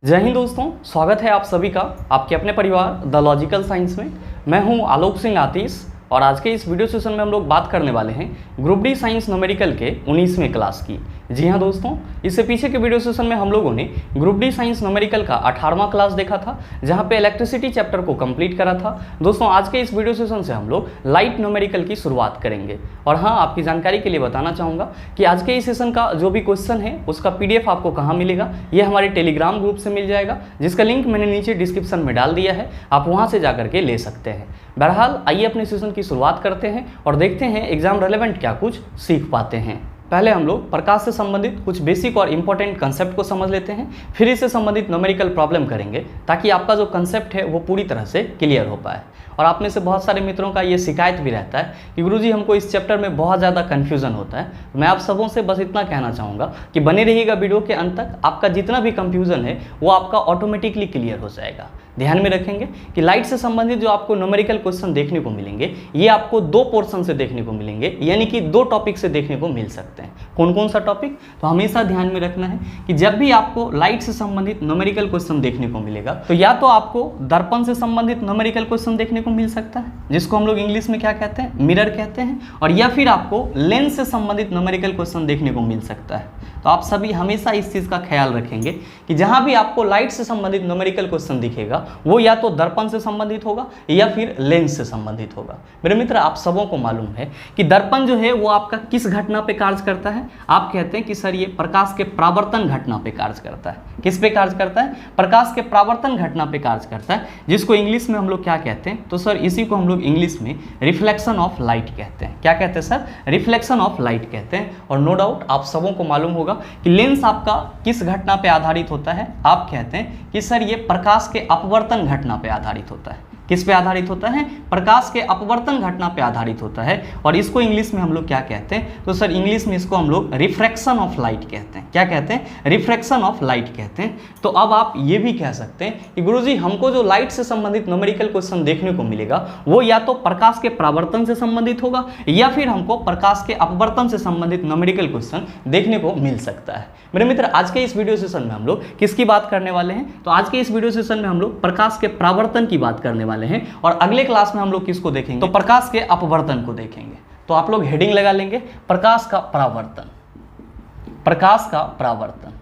जय हिंद दोस्तों, स्वागत है आप सभी का आपके अपने परिवार द लॉजिकल साइंस में। मैं हूं आलोक सिंह आतिश और आज के इस वीडियो सेशन में हम लोग बात करने वाले हैं ग्रुप डी साइंस न्यूमेरिकल के 19वें क्लास की। जी हां दोस्तों, इससे पीछे के वीडियो सेशन में हम लोगों ने ग्रुप डी साइंस न्यूमेरिकल का 18वां क्लास देखा था, जहां पे इलेक्ट्रिसिटी चैप्टर को कंप्लीट करा था। दोस्तों आज के इस वीडियो सेशन से हम लोग लाइट न्यूमेरिकल की शुरुआत करेंगे। और हाँ, आपकी जानकारी के लिए बताना चाहूँगा कि आज के इस सेशन का जो भी क्वेश्चन है उसका PDF आपको कहाँ मिलेगा, ये हमारे टेलीग्राम ग्रुप से मिल जाएगा, जिसका लिंक मैंने नीचे डिस्क्रिप्शन में डाल दिया है, आप वहाँ से जाकर के ले सकते हैं। बहरहाल आइए अपने सेशन की शुरुआत करते हैं और देखते हैं एग्जाम रेलेवेंट क्या कुछ सीख पाते हैं। पहले हम लोग प्रकाश से संबंधित कुछ बेसिक और इंपॉर्टेंट कंसेप्ट को समझ लेते हैं, फिर इससे संबंधित न्यूमेरिकल प्रॉब्लम करेंगे ताकि आपका जो कंसेप्ट है वो पूरी तरह से क्लियर हो पाए। और आप में से बहुत सारे मित्रों का ये शिकायत भी रहता है कि गुरुजी हमको इस चैप्टर में बहुत ज़्यादा कन्फ्यूजन होता है। मैं आप सबों से बस इतना कहना चाहूँगा कि बने रहिएगा वीडियो के अंत तक, आपका जितना भी कन्फ्यूजन है वो आपका ऑटोमेटिकली क्लियर हो जाएगा। ध्यान में रखेंगे कि लाइट से संबंधित जो आपको न्यूमेरिकल क्वेश्चन देखने को मिलेंगे ये आपको दो पोर्शन से देखने को मिलेंगे, यानी कि दो टॉपिक से देखने को मिल सकते हैं। कौन कौन सा टॉपिक? तो हमेशा ध्यान में रखना है कि जब भी आपको लाइट से संबंधित न्यूमेरिकल क्वेश्चन देखने को मिलेगा तो या तो आपको दर्पण से संबंधित न्यूमेरिकल क्वेश्चन देखने को मिल सकता है, जिसको हम लोग इंग्लिश में क्या कहते हैं, मिरर कहते हैं, और या फिर आपको लेंस से संबंधित न्यूमेरिकल क्वेश्चन देखने को मिल सकता है। तो आप सभी हमेशा इस चीज़ का ख्याल रखेंगे कि जहां भी आपको लाइट से संबंधित न्यूमेरिकल क्वेश्चन दिखेगा वो या तो दर्पण से संबंधित होगा या फिर लेंस से संबंधित होगा। मेरे मित्र, आप सबों को मालूम है कि दर्पण जो है वो आपका किस घटना पे कार्य करता है? आप कहते हैं कि सर ये प्रकाश के परावर्तन घटना पे कार्य करता है। किस पे कार्य करता है? प्रकाश के परावर्तन घटना पे कार्य करता है, जिसको इंग्लिश में हम लोग क्या कहते हैं? तो सर इसी को हम लोग इंग्लिश में रिफ्लेक्शन ऑफ लाइट कहते हैं। क्या कहते हैं सर? रिफ्लेक्शन ऑफ लाइट कहते हैं। और नो डाउट आप सबों को मालूम होगा कि लेंस आपका किस घटना पे आधारित होता है? आप कहते हैं कि सर ये प्रकाश के अपवर्तन घटना पे आधारित होता है। किस पे आधारित होता है? प्रकाश के अपवर्तन घटना पे आधारित होता है। और इसको इंग्लिश में हम लोग क्या कहते हैं? तो सर इंग्लिश में इसको हम लोग रिफ्रैक्शन ऑफ लाइट कहते हैं। क्या कहते हैं? रिफ्रैक्शन ऑफ लाइट कहते हैं। तो अब आप ये भी कह सकते हैं कि गुरुजी हमको जो लाइट से संबंधित न्यूमेरिकल क्वेश्चन देखने को मिलेगा वो या तो प्रकाश के परावर्तन से संबंधित होगा या फिर हमको प्रकाश के अपवर्तन से संबंधित न्यूमेरिकल क्वेश्चन देखने को मिल सकता है। मेरे मित्र, आज के इस वीडियो सेशन में हम लोग किसकी बात करने वाले हैं? तो आज के इस वीडियो सेशन में हम लोग प्रकाश के परावर्तन की बात करने वाले हैं और अगले क्लास में हम लोग किसको देखेंगे? तो प्रकाश के अपवर्तन को देखेंगे। तो आप लोग हेडिंग लगा लेंगे प्रकाश का परावर्तन। प्रकाश का परावर्तन।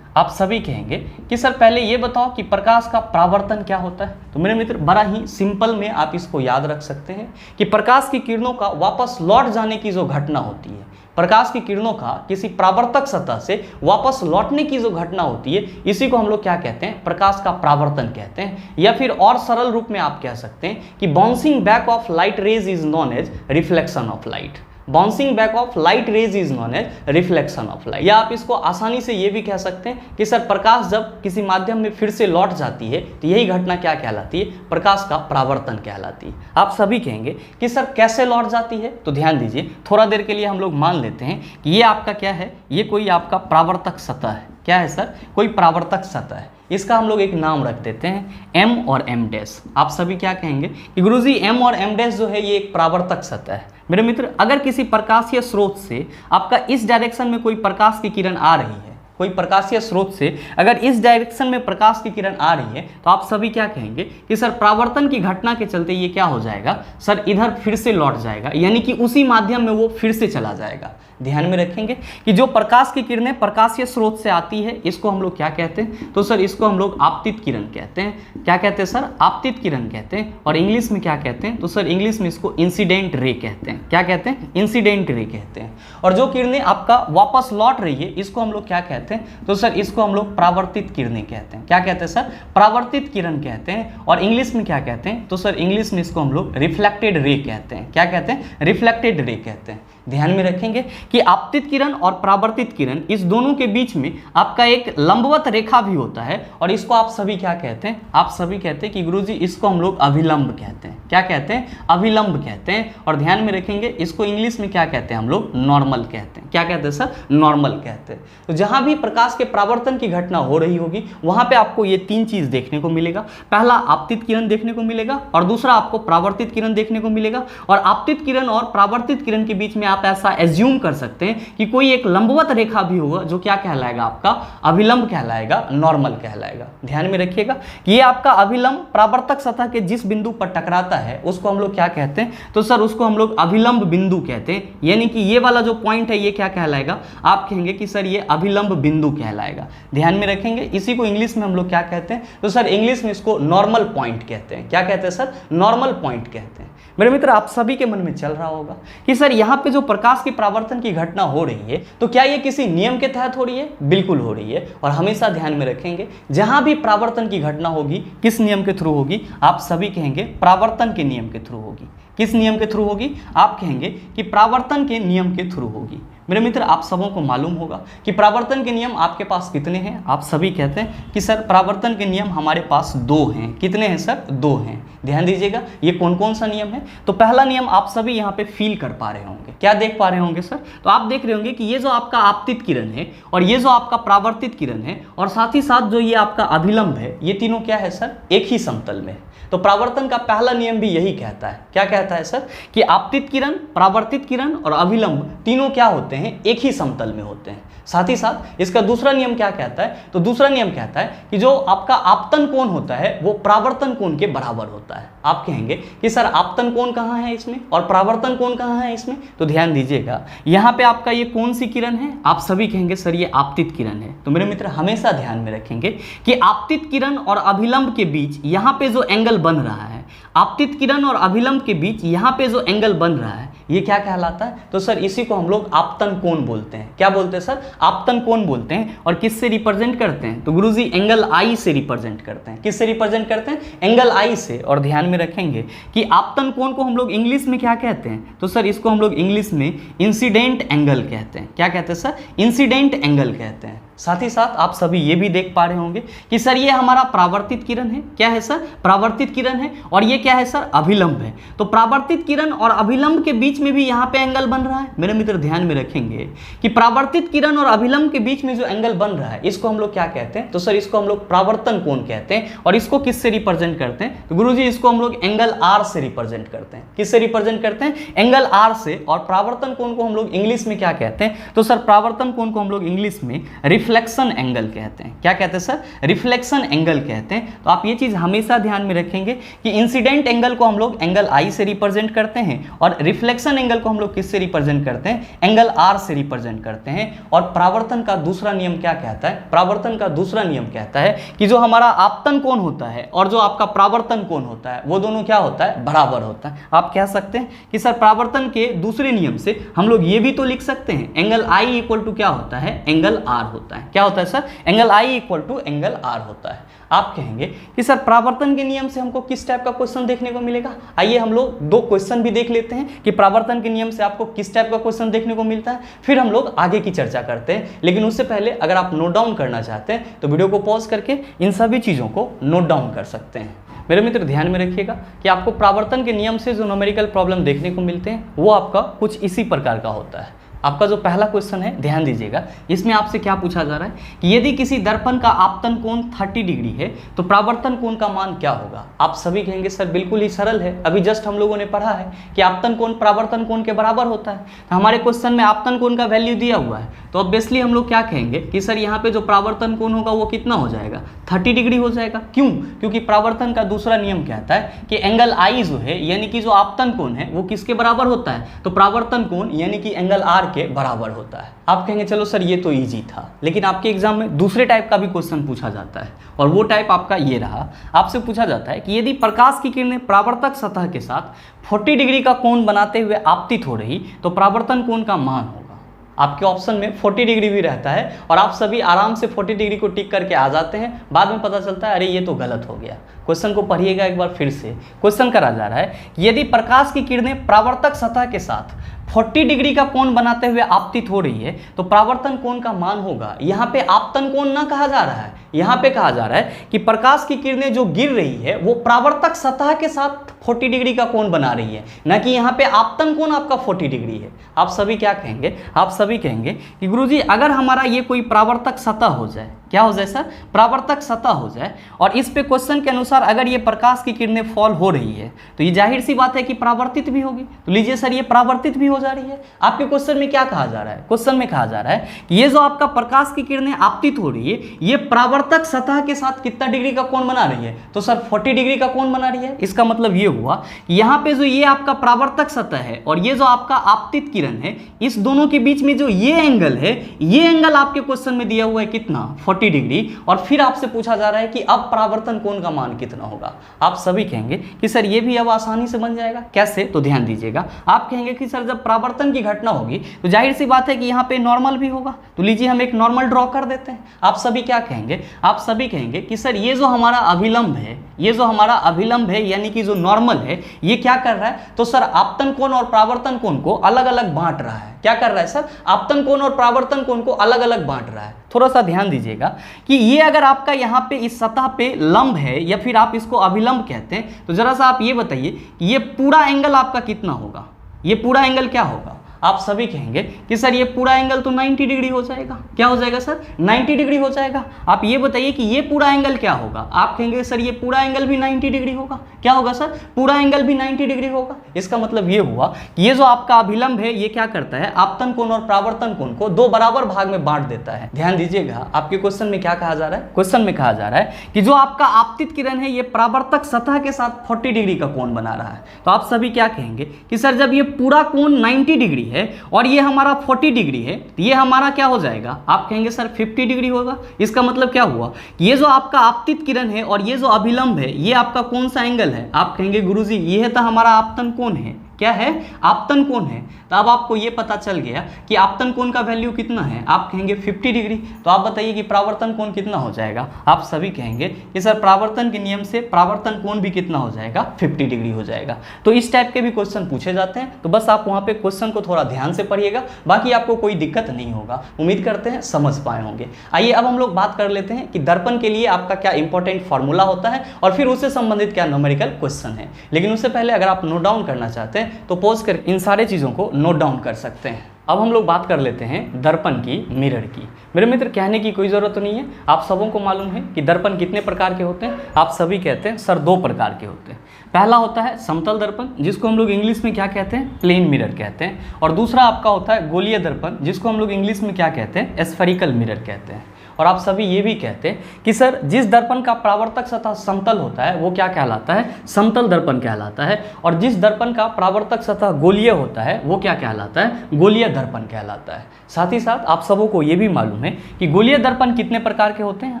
आप सभी कहेंगे कि सर पहले ये बताओ कि प्रकाश का परावर्तन क्या होता है? तो मेरे मित्र, बड़ा ही सिंपल में आप इसको याद रख सकते हैं कि प्रकाश की किरणों का वापस लौट जाने की जो घटना होती है, प्रकाश की किरणों का किसी परावर्तक सतह से वापस लौटने की जो घटना होती है, इसी को हम लोग क्या कहते हैं? प्रकाश का परावर्तन कहते हैं। या फिर और सरल रूप में आप कह सकते हैं कि bouncing back of light rays is known as reflection of light. Bouncing back of light rays is known as reflection of light. या आप इसको आसानी से ये भी कह सकते हैं कि सर प्रकाश जब किसी माध्यम में फिर से लौट जाती है तो यही घटना क्या कहलाती है? प्रकाश का परावर्तन कहलाती है। आप सभी कहेंगे कि सर कैसे लौट जाती है? तो ध्यान दीजिए, थोड़ा देर के लिए हम लोग मान लेते हैं कि ये आपका क्या है, ये कोई आपका परावर्तक सतह है। क्या है सर? कोई परावर्तक सतह है। इसका हम लोग एक नाम रख देते हैं M और M डैश। आप सभी क्या कहेंगे कि गुरुजी M और M डैश जो है ये एक परावर्तक सतह है। मेरे मित्र, अगर किसी प्रकाशीय स्रोत से आपका इस डायरेक्शन में कोई प्रकाश की किरण आ रही है, कोई प्रकाशीय स्रोत से अगर इस डायरेक्शन में प्रकाश की किरण आ रही है तो आप सभी क्या कहेंगे कि सर परावर्तन की घटना के चलते ये क्या हो जाएगा? सर इधर फिर से लौट जाएगा, यानी कि उसी माध्यम में वो फिर से चला जाएगा। ध्यान में रखेंगे कि जो प्रकाश की किरणें प्रकाशीय स्रोत से आती है इसको हम लोग क्या कहते हैं? तो सर इसको हम लोग आपतित किरण कहते हैं। क्या कहते हैं सर? आपतित किरण कहते हैं। और इंग्लिश में क्या कहते हैं? तो सर इंग्लिश में इसको इंसिडेंट रे कहते हैं। क्या कहते हैं? इंसिडेंट रे कहते हैं। और जो किरणें आपका वापस लौट रही है इसको हम लोग क्या कहते हैं? तो सर इसको हम लोग परावर्तित किरणें कहते हैं। क्या कहते हैं सर? परावर्तित किरण कहते हैं। और इंग्लिश में क्या कहते हैं? तो सर इंग्लिश में इसको हम लोग रिफ्लेक्टेड रे कहते हैं। क्या कहते हैं? रिफ्लेक्टेड रे कहते हैं। ध्यान में रखेंगे कि आपतित किरण और परावर्तित किरण इस दोनों के बीच में आपका एक लंबवत रेखा भी होता है और इसको आप सभी क्या कहते हैं? आप सभी कहते हैं कि गुरुजी इसको हम लोग अभिलंब कहते हैं। क्या कहते हैं? अभिलंब कहते हैं। और ध्यान में रखेंगे इसको इंग्लिश में क्या कहते हैं? हम लोग नॉर्मल कहते हैं। क्या कहते हैं सर? नॉर्मल कहते हैं। तो जहां भी प्रकाश के परावर्तन की घटना हो रही होगी वहां पे आपको ये तीन चीज देखने को मिलेगा। पहला आपतित किरण देखने को मिलेगा और दूसरा आपको परावर्तित किरण देखने को मिलेगा। और आपतित किरण और परावर्तित किरण के बीच में आप आप ऐसा एज्यूम कर सकते हैं कि कोई एक लंबवत रेखा भी होगा जो क्या कहलाएगा, आपका अभिलंब कहलाएगा, नॉर्मल कहलाएगा। ध्यान में रखिएगा कि ये आपका अभिलंब परावर्तक सतह के जिस बिंदु पर टकराता है उसको हम लोग क्या कहते हैं, तो सर उसको हम लोग अभिलंब बिंदु कहते हैं। यानी कि ये वाला जो पॉइंट है ये क्या कहलाएगा, आप कहेंगे कि सर ये अभिलंब बिंदु कहलाएगा। ध्यान में रखेंगे, इसी को इंग्लिश में हम लोग क्या कहते हैं, तो सर इंग्लिश में इसको नॉर्मल पॉइंट कहते हैं। क्या कहते हैं सर, नॉर्मल पॉइंट कहते हैं। मेरे मित्र आप सभी के मन में चल रहा होगा कि सर यहाँ पे जो प्रकाश की परावर्तन की घटना हो रही है तो क्या ये किसी नियम के तहत हो रही है, बिल्कुल हो रही है। और हमेशा ध्यान में रखेंगे जहां भी परावर्तन की घटना होगी किस नियम के थ्रू होगी, आप सभी कहेंगे परावर्तन के नियम के थ्रू होगी। किस नियम के थ्रू होगी, आप कहेंगे कि परावर्तन के नियम के थ्रू होगी। मेरे मित्र आप सबों को मालूम होगा कि परावर्तन के नियम आपके पास कितने हैं, आप सभी कहते हैं कि सर परावर्तन के नियम हमारे पास 2 हैं। कितने हैं सर, 2 हैं। ध्यान दीजिएगा ये कौन कौन सा नियम है। तो पहला नियम आप सभी यहाँ पे फील कर पा रहे होंगे, क्या देख पा रहे होंगे सर, तो आप देख रहे होंगे कि ये जो आपका आपतित किरण है और ये जो आपका परावर्तित किरण है और साथ ही साथ जो ये आपका अभिलंब है, ये तीनों क्या है सर, एक ही समतल में। तो परावर्तन का पहला नियम भी यही कहता है। क्या कहता है सर, कि आपतित किरण, परावर्तित किरण और अभिलंब तीनों क्या होते हैं, एक ही समतल में होते हैं। साथ ही साथ इसका दूसरा नियम क्या कहता है, तो दूसरा नियम कहता है कि जो आपका आपतन कोण होता है वो परावर्तन कोण के बराबर होता है। आप कहेंगे कि सर आपतन कोण कहाँ है इसमें और परावर्तन कोण कहाँ है इसमें, तो ध्यान दीजिएगा यहाँ पे आपका ये कौन सी किरण है, आप सभी कहेंगे सर ये आपतित किरण है। तो मेरे मित्र हमेशा ध्यान में रखेंगे कि आपतित किरण और अभिलंब के बीच यहाँ पे जो एंगल बन रहा है, आपतित किरण और अभिलंब के बीच यहाँ पे जो एंगल बन रहा है ये क्या कहलाता है, तो सर इसी को हम लोग आपतन कोण बोलते हैं। क्या बोलते हैं सर, आपतन कोण बोलते हैं। और किससे रिप्रेजेंट करते हैं, तो गुरुजी एंगल आई से रिप्रेजेंट करते हैं। किससे रिप्रेजेंट करते हैं, एंगल आई से। और ध्यान में रखेंगे कि आपतन कोण को हम लोग इंग्लिश में क्या कहते हैं, तो सर इसको हम लोग इंग्लिश में इंसिडेंट एंगल कहते हैं। क्या कहते हैं सर, इंसिडेंट एंगल कहते हैं। साथ ही साथ आप सभी ये भी देख पा रहे होंगे कि सर ये हमारा परावर्तित किरण है। क्या है सर, परावर्तित किरण है। और ये क्या है सर, अभिलंब है। तो परावर्तित किरण और अभिलंब के बीच में भी यहाँ पे एंगल बन रहा है। मेरे मित्र ध्यान में रखेंगे कि परावर्तित किरण और अभिलंब के बीच में जो एंगल बन रहा है इसको हम लोग क्या कहते हैं, तो सर इसको हम लोग परावर्तन कोण कहते हैं। और इसको किससे रिप्रेजेंट करते हैं, तो गुरुजी इसको हम लोग एंगल आर से रिप्रेजेंट करते हैं। किससे रिप्रेजेंट करते हैं, एंगल आर से। और परावर्तन कोण को हम लोग इंग्लिश में क्या कहते हैं, तो सर परावर्तन कोण को हम लोग इंग्लिश में रिफ्लेक्शन एंगल कहते हैं। क्या कहते हैं सर, रिफ्लेक्शन एंगल कहते हैं। तो आप ये चीज हमेशा ध्यान में रखेंगे कि इंसिडेंट एंगल को हम लोग एंगल आई से रिप्रेजेंट करते हैं और रिफ्लेक्शन एंगल को हम लोग किससे रिप्रेजेंट करते हैं, एंगल आर से रिप्रेजेंट करते हैं। और परावर्तन का दूसरा नियम क्या कहता है, परावर्तन का दूसरा नियम कहता है कि जो हमारा आपतन कोण होता है और जो आपका परावर्तन कोण होता है वो दोनों क्या होता है, बराबर होता है। आप कह सकते हैं कि सर परावर्तन के दूसरे नियम से हम लोग ये भी तो लिख सकते हैं एंगल आई इक्वल टू क्या होता है, एंगल आर होता है। क्या होता है sir, angle i equal to angle r होता है। आप कहेंगे कि सर परावर्तन के नियम से हमको किस टाइप का क्वेश्चन देखने को मिलेगा। आइए हम लोग 2 क्वेश्चन भी देख लेते हैं कि परावर्तन के नियम से आपको किस टाइप का क्वेश्चन देखने को मिलता है, फिर हम लोग आगे की चर्चा करते हैं। लेकिन उससे पहले अगर आप नोट डाउन करना चाहते हैं तो वीडियो को पॉज करके इन सभी चीज़ों को नोट डाउन कर सकते हैं। मेरे मित्र ध्यान में रखिएगा कि आपको परावर्तन के नियम से जो न्यूमेरिकल प्रॉब्लम देखने को मिलते हैं वो आपका कुछ इसी प्रकार का होता है। आपका जो पहला क्वेश्चन है ध्यान दीजिएगा, इसमें आपसे क्या पूछा जा रहा है कि यदि किसी दर्पण का आपतन कोण 30 डिग्री है तो परावर्तन कोण का मान क्या होगा। आप सभी कहेंगे सर बिल्कुल ही सरल है, अभी जस्ट हम लोगों ने पढ़ा है कि आपतन कोण परावर्तन कोण के बराबर होता है। तो हमारे क्वेश्चन में आपतन कोण का वैल्यू दिया हुआ है तो ऑब्वियसली हम लोग क्या कहेंगे कि सर यहाँ पे जो परावर्तन कोण होगा वो कितना हो जाएगा, 30 डिग्री हो जाएगा। क्यों, क्योंकि परावर्तन का दूसरा नियम कहता है कि एंगल आई जो है यानी कि जो आपतन कोण है वो किसके बराबर होता है, तो परावर्तन कोण यानी कि एंगल आर के बराबर होता है। आप कहेंगे चलो सर ये तो इजी था, लेकिन आपके एग्जाम में दूसरे टाइप का भी क्वेश्चन पूछा जाता है और वो टाइप आपका ये रहा। आपसे पूछा जाता है कि यदि प्रकाश की किरणें परावर्तक सतह के साथ 40 डिग्री का कोण बनाते हुए आपतित हो रही तो परावर्तन कोण का मान होगा। आपके ऑप्शन में 40 डिग्री भी रहता है और आप सभी आराम से 40 डिग्री को टिक करके आ जाते हैं, बाद में पता चलता है अरे ये तो गलत हो गया। क्वेश्चन को पढ़िएगा एक बार फिर से। क्वेश्चन करा जा रहा है कि यदि प्रकाश की किरणें परावर्तक सतह के साथ 40 डिग्री का कोण बनाते हुए आपतित हो रही है तो परावर्तन कोण का मान होगा। यहाँ पे आपतन कोण ना कहा जा रहा है, यहाँ पे कहा जा रहा है कि प्रकाश की किरणें जो गिर रही है वो परावर्तक सतह के साथ 40 डिग्री का कोण बना रही है, ना कि यहाँ पे आपतन कोण आपका 40 डिग्री है। आप सभी क्या कहेंगे, आप सभी कहेंगे कि गुरुजी अगर हमारा ये कोई परावर्तक सतह हो जाए, क्या हो जाए सर, परावर्तक सतह हो जाए। और इस पे क्वेश्चन के अनुसार अगर ये प्रकाश की किरणें फॉल हो रही है तो ये जाहिर सी बात है कि परावर्तित भी होगी। तो लीजिए सर, ये परावर्तित भी हो जा रही है। आपके क्वेश्चन में क्या कहा जा रहा है, क्वेश्चन में कहा जा रहा है कि ये जो आपका प्रकाश की किरणें आपतित हो रही है, ये परावर्तक सतह के साथ कितना डिग्री का कोण बना रही है, तो सर 40 डिग्री का कोण बना रही है। इसका मतलब ये हुआ यहाँ पे जो ये आपका परावर्तक सतह है और ये जो आपका आपतित किरण है, इस दोनों के बीच में जो ये एंगल है, ये एंगल आपके क्वेश्चन में दिया हुआ है कितना, 40 डिग्री। और फिर आपसे पूछा जा रहा है कि अब परावर्तन कोण का मान कितना होगा। आप सभी कहेंगे कि सर ये भी अब आसानी से बन जाएगा। कैसे, तो ध्यान दीजिएगा। आप कहेंगे कि सर जब परावर्तन की घटना होगी तो जाहिर सी बात है कि यहाँ पे नॉर्मल भी होगा। तो लीजिए हम एक नॉर्मल ड्रॉ कर देते हैं। आप सभी क्या कहेंगे, आप सभी कहेंगे कि सर ये जो हमारा अभिलंब है, ये जो हमारा अभिलंब है यानी कि जो नॉर्मल है, ये क्या कर रहा है, तो सर आपतन कोण और परावर्तन कोण को अलग अलग बांट रहा है। क्या कर रहा है सर, आपतन कोण और परावर्तन कोण को अलग अलग बांट रहा है। थोड़ा सा ध्यान दीजिएगा कि ये अगर आपका यहाँ पे इस सतह पे लंब है या फिर आप इसको अभिलंब कहते हैं, तो जरा सा आप ये बताइए कि ये पूरा एंगल आपका कितना होगा, ये पूरा एंगल क्या होगा। आप सभी कहेंगे कि सर ये पूरा एंगल तो 90 डिग्री हो जाएगा। क्या हो जाएगा सर, 90 डिग्री हो जाएगा। आप ये बताइए कि ये पूरा एंगल क्या होगा। आप कहेंगे सर ये पूरा एंगल भी 90 डिग्री होगा। क्या होगा सर, पूरा एंगल भी 90 डिग्री होगा। इसका मतलब ये हुआ कि ये जो आपका अभिलंब है, ये क्या करता है, आपतन कोण और परावर्तन कोण को दो बराबर भाग में बांट देता है। ध्यान दीजिएगा, आपके क्वेश्चन में क्या कहा जा रहा है, क्वेश्चन में कहा जा रहा है कि जो आपका आपतित किरण है, ये परावर्तक सतह के साथ 40 डिग्री का कोण बना रहा है। तो आप सभी क्या कहेंगे कि सर जब ये पूरा कोण 90 डिग्री है और ये हमारा 40 डिग्री है, तो ये हमारा क्या हो जाएगा। आप कहेंगे सर 50 डिग्री होगा। इसका मतलब क्या हुआ, ये जो आपका आपतित किरण है और ये जो अभिलंब है, ये आपका कौन सा एंगल है। आप कहेंगे गुरुजी ये तो हमारा आपतन कोण है। क्या है, आपतन कोण है। तो अब आपको ये पता चल गया कि आपतन कोण का वैल्यू कितना है। आप कहेंगे 50 डिग्री। तो आप बताइए कि परावर्तन कोण कितना हो जाएगा। आप सभी कहेंगे कि सर परावर्तन के नियम से परावर्तन कोण भी कितना हो जाएगा, 50 डिग्री हो जाएगा। तो इस टाइप के भी क्वेश्चन पूछे जाते हैं। तो बस आप वहाँ पे क्वेश्चन को थोड़ा ध्यान से पढ़िएगा, बाकी आपको कोई दिक्कत नहीं होगा। उम्मीद करते हैं समझ पाए होंगे। आइए अब हम लोग बात कर लेते हैं कि दर्पण के लिए आपका क्या इंपॉर्टेंट फॉर्मूला होता है और फिर उससे संबंधित क्या न्यूमेरिकल क्वेश्चन है। लेकिन उससे पहले अगर आप नोट डाउन करना चाहते हैं तो पॉज कर इन सारे चीज़ों को नोट डाउन कर सकते हैं। अब हम लोग बात कर लेते हैं दर्पण की, मिरर की। मेरे मित्र कहने की कोई ज़रूरत नहीं है, आप सबों को मालूम है कि दर्पण कितने प्रकार के होते हैं। आप सभी कहते हैं सर 2 प्रकार के होते हैं। पहला होता है समतल दर्पण, जिसको हम लोग इंग्लिश में क्या कहते हैं, प्लेन मिरर कहते हैं। और दूसरा आपका होता है गोलीय दर्पण, जिसको हम लोग इंग्लिश में क्या कहते हैं, स्फेरिकल मिरर कहते हैं। और आप सभी ये भी कहते हैं कि सर जिस दर्पण का परावर्तक सतह समतल होता है वो क्या कहलाता है, समतल दर्पण कहलाता है। और जिस दर्पण का परावर्तक सतह गोलीय होता है वो क्या कहलाता है, गोलीय दर्पण कहलाता है। साथ ही साथ आप सबों को ये भी मालूम है कि गोलीय दर्पण कितने प्रकार के होते हैं।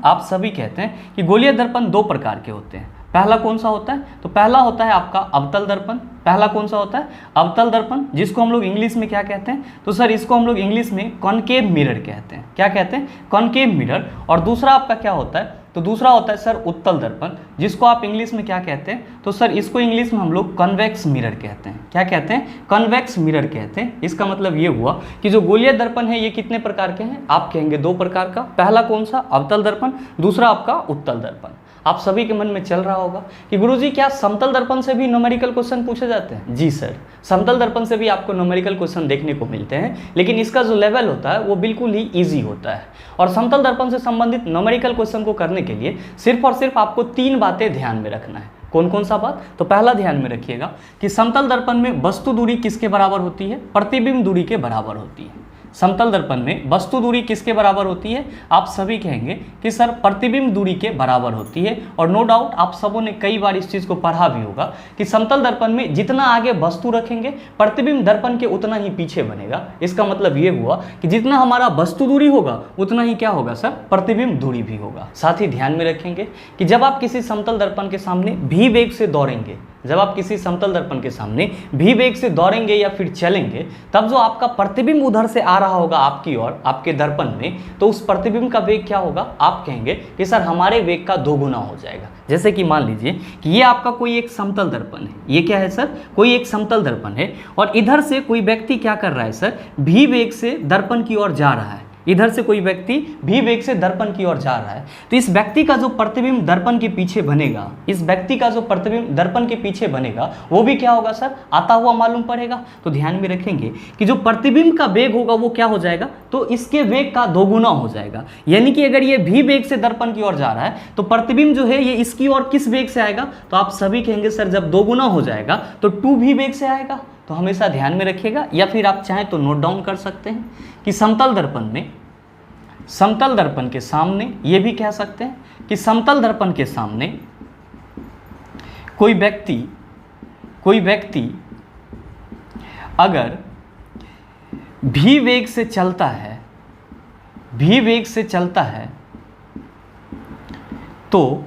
आप सभी कहते हैं कि गोलीय दर्पण 2 प्रकार के होते हैं। पहला कौन सा होता है, तो पहला होता है आपका अवतल दर्पण। पहला कौन सा होता है, अवतल दर्पण, जिसको हम लोग इंग्लिश में क्या कहते हैं, तो सर इसको हम लोग इंग्लिश में कॉनकेव मिरर कहते हैं। क्या कहते हैं, कॉनकेव मिरर। और दूसरा आपका क्या होता है, तो दूसरा होता है सर उत्तल दर्पण, जिसको आप इंग्लिश में क्या कहते हैं, तो सर इसको इंग्लिश में हम लोग कन्वेक्स मिरर कहते हैं। क्या कहते हैं, कन्वेक्स मिरर कहते हैं। इसका मतलब ये हुआ कि जो गोलीय दर्पण है ये कितने प्रकार के हैं। आप कहेंगे 2 प्रकार का। पहला कौन सा, अवतल दर्पण, दूसरा आपका उत्तल दर्पण। आप सभी के मन में चल रहा होगा कि गुरुजी क्या समतल दर्पण से भी न्यूमेरिकल क्वेश्चन पूछे जाते हैं। जी सर, समतल दर्पण से भी आपको न्यूमेरिकल क्वेश्चन देखने को मिलते हैं, लेकिन इसका जो लेवल होता है वो बिल्कुल ही ईजी होता है। और समतल दर्पण से संबंधित न्यूमेरिकल क्वेश्चन को करने के लिए सिर्फ और सिर्फ आपको 3 बातें ध्यान में रखना है। कौन कौन सा बात, तो पहला ध्यान में रखिएगा कि समतल दर्पण में वस्तु दूरी किसके बराबर होती है, प्रतिबिंब दूरी के बराबर होती है। समतल दर्पण में वस्तु दूरी किसके बराबर होती है, आप सभी कहेंगे कि सर प्रतिबिंब दूरी के बराबर होती है। और नो डाउट आप सबों ने कई बार इस चीज़ को पढ़ा भी होगा कि समतल दर्पण में जितना आगे वस्तु रखेंगे प्रतिबिंब दर्पण के उतना ही पीछे बनेगा। इसका मतलब ये हुआ कि जितना हमारा वस्तु दूरी होगा उतना ही क्या होगा सर, प्रतिबिंब दूरी भी होगा। साथ ही ध्यान में रखेंगे कि जब आप किसी समतल दर्पण के सामने भी वेग से दौड़ेंगे, जब आप किसी समतल दर्पण के सामने भी वेग से दौड़ेंगे या फिर चलेंगे, तब जो आपका प्रतिबिंब उधर से आ रहा होगा आपकी ओर, आपके दर्पण में, तो उस प्रतिबिंब का वेग क्या होगा, आप कहेंगे कि सर हमारे वेग का 2 गुना हो जाएगा। जैसे कि मान लीजिए कि ये आपका कोई एक समतल दर्पण है। ये क्या है सर, कोई एक समतल दर्पण है और इधर से कोई व्यक्ति क्या कर रहा है सर, भी वेग से दर्पण की ओर जा रहा है। इधर से कोई व्यक्ति भी वेग से दर्पण की ओर जा रहा है, तो इस व्यक्ति का जो प्रतिबिंब दर्पण के पीछे बनेगा, इस व्यक्ति का जो प्रतिबिंब दर्पण के पीछे बनेगा वो भी क्या होगा सर, आता हुआ मालूम पड़ेगा। तो ध्यान में रखेंगे कि जो प्रतिबिंब का वेग होगा वो क्या हो जाएगा, तो इसके वेग का दोगुना हो जाएगा। यानी कि अगर ये भी वेग से दर्पण की ओर जा रहा है तो प्रतिबिंब जो है ये इसकी ओर किस वेग से आएगा, तो आप सभी कहेंगे सर जब दोगुना हो जाएगा तो 2 भी वेग से आएगा। तो हमेशा ध्यान में रखिएगा, या फिर आप चाहें तो नोट डाउन कर सकते हैं कि समतल दर्पण में, समतल दर्पण के सामने, ये भी कह सकते हैं कि समतल दर्पण के सामने कोई व्यक्ति अगर भी वेग से चलता है, भी वेग से चलता है, तो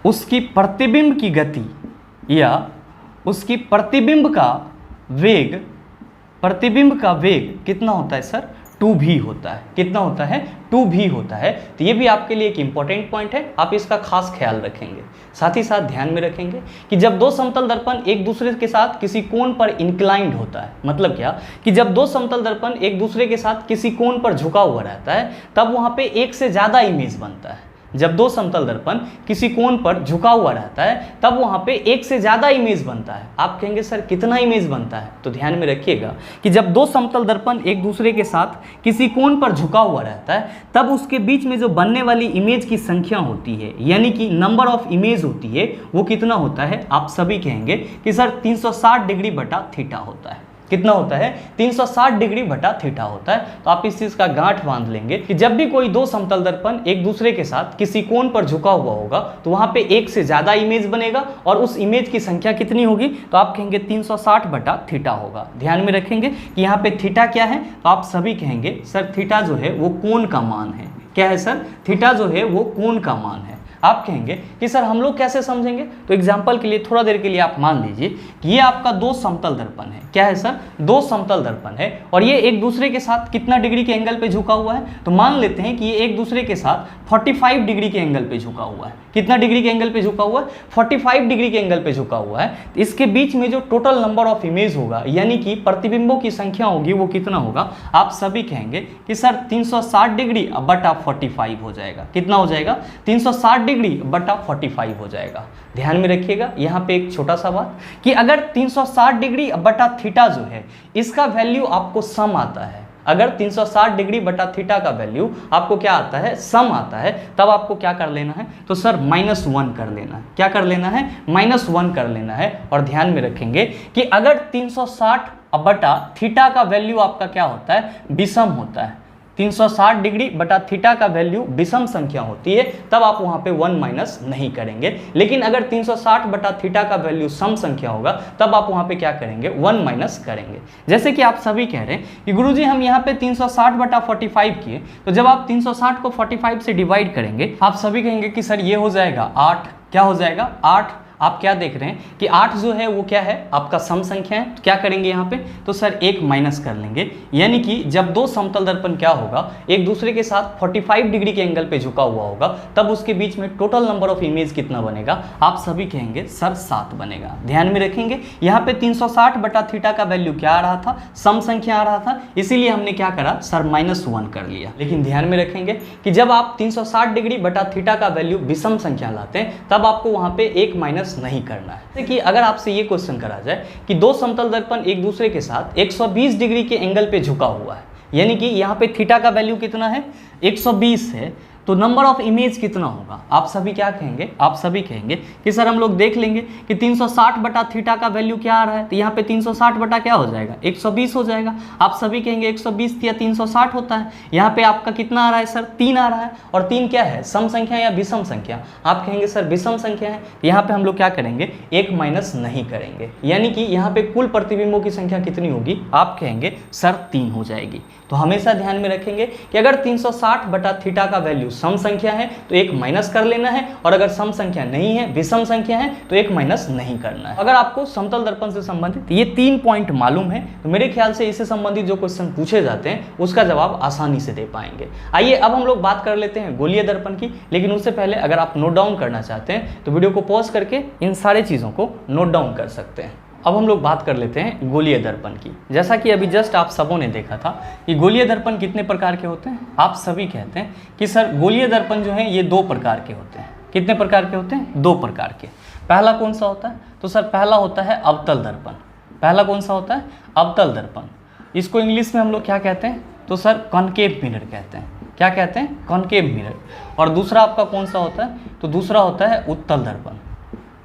उसकी प्रतिबिंब की गति या उसकी प्रतिबिंब का वेग कितना होता है सर, 2 भी होता है। कितना होता है, 2 भी होता है। तो ये भी आपके लिए एक इंपॉर्टेंट पॉइंट है, आप इसका खास ख्याल रखेंगे। साथ ही साथ ध्यान में रखेंगे कि जब 2 समतल दर्पण एक दूसरे के साथ किसी कोण पर इंक्लाइंड होता है, मतलब क्या कि जब 2 समतल दर्पण एक दूसरे के साथ किसी कोण पर झुका हुआ रहता है तब वहाँ पे एक से ज़्यादा इमेज बनता है। जब 2 समतल दर्पण किसी कोण पर झुका हुआ रहता है तब वहाँ पे एक से ज़्यादा इमेज बनता है। आप कहेंगे सर कितना इमेज बनता है, तो ध्यान में रखिएगा कि जब 2 समतल दर्पण एक दूसरे के साथ किसी कोण पर झुका हुआ रहता है तब उसके बीच में जो बनने वाली इमेज की संख्या होती है, यानी कि नंबर ऑफ इमेज होती है, वो कितना होता है, आप सभी कहेंगे कि सर 360 डिग्री बटा थीटा होता है। कितना होता है, 360 डिग्री बटा थीटा होता है। तो आप इस चीज का गांठ बांध लेंगे कि जब भी कोई 2 समतल दर्पण एक दूसरे के साथ किसी कोण पर झुका हुआ होगा तो वहां पे एक से ज्यादा इमेज बनेगा और उस इमेज की संख्या कितनी होगी, तो आप कहेंगे 360 बटा थीटा होगा। ध्यान में रखेंगे कि यहाँ पे थीटा क्या है, तो आप सभी कहेंगे सर थीटा जो है वो कोण का मान है। क्या है सर, थीटा जो है वो कोण का मान है। आप कहेंगे कि सर हम लोग कैसे समझेंगे, तो एग्जाम्पल के लिए थोड़ा देर के लिए आप मान लीजिए कि ये आपका 2 समतल दर्पण है। क्या है सर, 2 समतल दर्पण है और ये एक दूसरे के साथ कितना डिग्री के एंगल पे झुका हुआ है, तो मान लेते हैं कि ये एक दूसरे के साथ 45 डिग्री के एंगल पे झुका हुआ है। कितना डिग्री के एंगल पे झुका हुआ है, 45 डिग्री के एंगल पे झुका हुआ है। इसके बीच में जो टोटल नंबर ऑफ इमेज होगा, यानी कि प्रतिबिंबों की संख्या होगी, वो कितना होगा, आप सभी कहेंगे कि सर 360 डिग्री बटा 45 हो जाएगा। कितना हो जाएगा, 360 डिग्री बटा 45 हो जाएगा। ध्यान में रखिएगा यहाँ पे एक छोटा सा बात कि अगर 360 डिग्री बटा थीटा जो है इसका वैल्यू आपको सम आता है, अगर 360 डिग्री बटा थीटा का वैल्यू आपको क्या आता है, सम आता है, तब आपको क्या कर लेना है, तो सर -1 कर लेना है। क्या कर लेना है, -1 कर लेना है। और ध्यान में रखेंगे कि अगर 360 बटा थीटा का वैल्यू आपका क्या होता है, विषम होता है, 360 डिग्री बटा थीटा का वैल्यू विषम संख्या होती है, तब आप वहां पे 1 माइनस नहीं करेंगे। लेकिन अगर 360 बटा थीटा का वैल्यू सम संख्या होगा तब आप वहां पे क्या करेंगे, 1 माइनस करेंगे। जैसे कि आप सभी कह रहे हैं कि गुरुजी हम यहाँ पे 360 बटा 45 किए, तो जब आप 360 को 45 से डिवाइड करेंगे आप सभी कहेंगे कि सर ये हो जाएगा 8। क्या हो जाएगा, 8। आप क्या देख रहे हैं कि 8 जो है वो क्या है, आपका सम संख्या है। तो क्या करेंगे यहाँ पे, तो सर 1 माइनस कर लेंगे। यानी कि जब 2 समतल दर्पण क्या होगा, एक दूसरे के साथ 45 डिग्री के एंगल पे झुका हुआ होगा, तब उसके बीच में टोटल नंबर ऑफ इमेज कितना बनेगा, आप सभी कहेंगे सर 7 बनेगा। ध्यान में रखेंगे यहाँ पे 360 बटा थीटा का वैल्यू क्या आ रहा था, सम संख्या आ रहा था, इसीलिए हमने क्या करा, सर -1 कर लिया। लेकिन ध्यान में रखेंगे कि जब आप 360 डिग्री बटा थीटा का वैल्यू विषम संख्या लाते हैं तब आपको वहां पे 1 माइनस नहीं करना है। देखिए अगर आपसे ये क्वेश्चन करा जाए कि 2 समतल दर्पण एक दूसरे के साथ 120 डिग्री के एंगल पे झुका हुआ है, यानी कि यहाँ पे थीटा का वैल्यू कितना है, 120 है, तो नंबर ऑफ इमेज कितना होगा, आप सभी क्या कहेंगे, आप सभी कहेंगे कि सर हम लोग देख लेंगे कि 360 बटा थीटा का वैल्यू क्या आ रहा है, तो यहाँ पे 360 बटा क्या हो जाएगा, 120 हो जाएगा। आप सभी कहेंगे 120 या 360 होता है। यहाँ पे आपका कितना आ रहा है सर, 3 आ रहा है, और 3 क्या है, सम संख्या या विषम संख्या, आप कहेंगे सर विषम संख्या है। यहाँ पे हम लोग क्या करेंगे, 1 माइनस नहीं करेंगे, यानी कि यहाँ पे कुल प्रतिबिंबों की संख्या कितनी होगी, आप कहेंगे सर 3 हो जाएगी। तो हमेशा ध्यान में रखेंगे कि अगर 360 बटा थीटा का वैल्यू सम संख्या है तो 1 माइनस कर लेना है, और अगर सम संख्या नहीं है, विषम संख्या है, तो 1 माइनस नहीं करना है। अगर आपको समतल दर्पण से संबंधित ये 3 पॉइंट मालूम है तो मेरे ख्याल से इससे संबंधित जो क्वेश्चन पूछे जाते हैं उसका जवाब आसानी से दे पाएंगे। आइए अब हम लोग बात कर लेते हैं गोलीय दर्पण की, लेकिन उससे पहले अगर आप नोट डाउन करना चाहते हैं तो वीडियो को पॉज करके इन सारे चीज़ों को नोट डाउन कर सकते हैं। अब हम लोग बात कर लेते हैं गोलीय दर्पण की। जैसा कि अभी जस्ट आप सबों ने देखा था कि गोलीय दर्पण कितने प्रकार के होते हैं। आप सभी कहते हैं कि सर गोलीय दर्पण जो है ये 2 प्रकार के होते हैं। कितने प्रकार के होते हैं? 2 प्रकार के। पहला कौन सा होता है? तो सर पहला होता है अवतल दर्पण। पहला कौन सा होता है? अवतल दर्पण। इसको इंग्लिश में हम लोग क्या कहते हैं? तो सर कॉनकेव मिरर कहते हैं। क्या कहते हैं? Concave mirror. और दूसरा आपका कौन सा होता है? तो दूसरा होता है उत्तल दर्पण।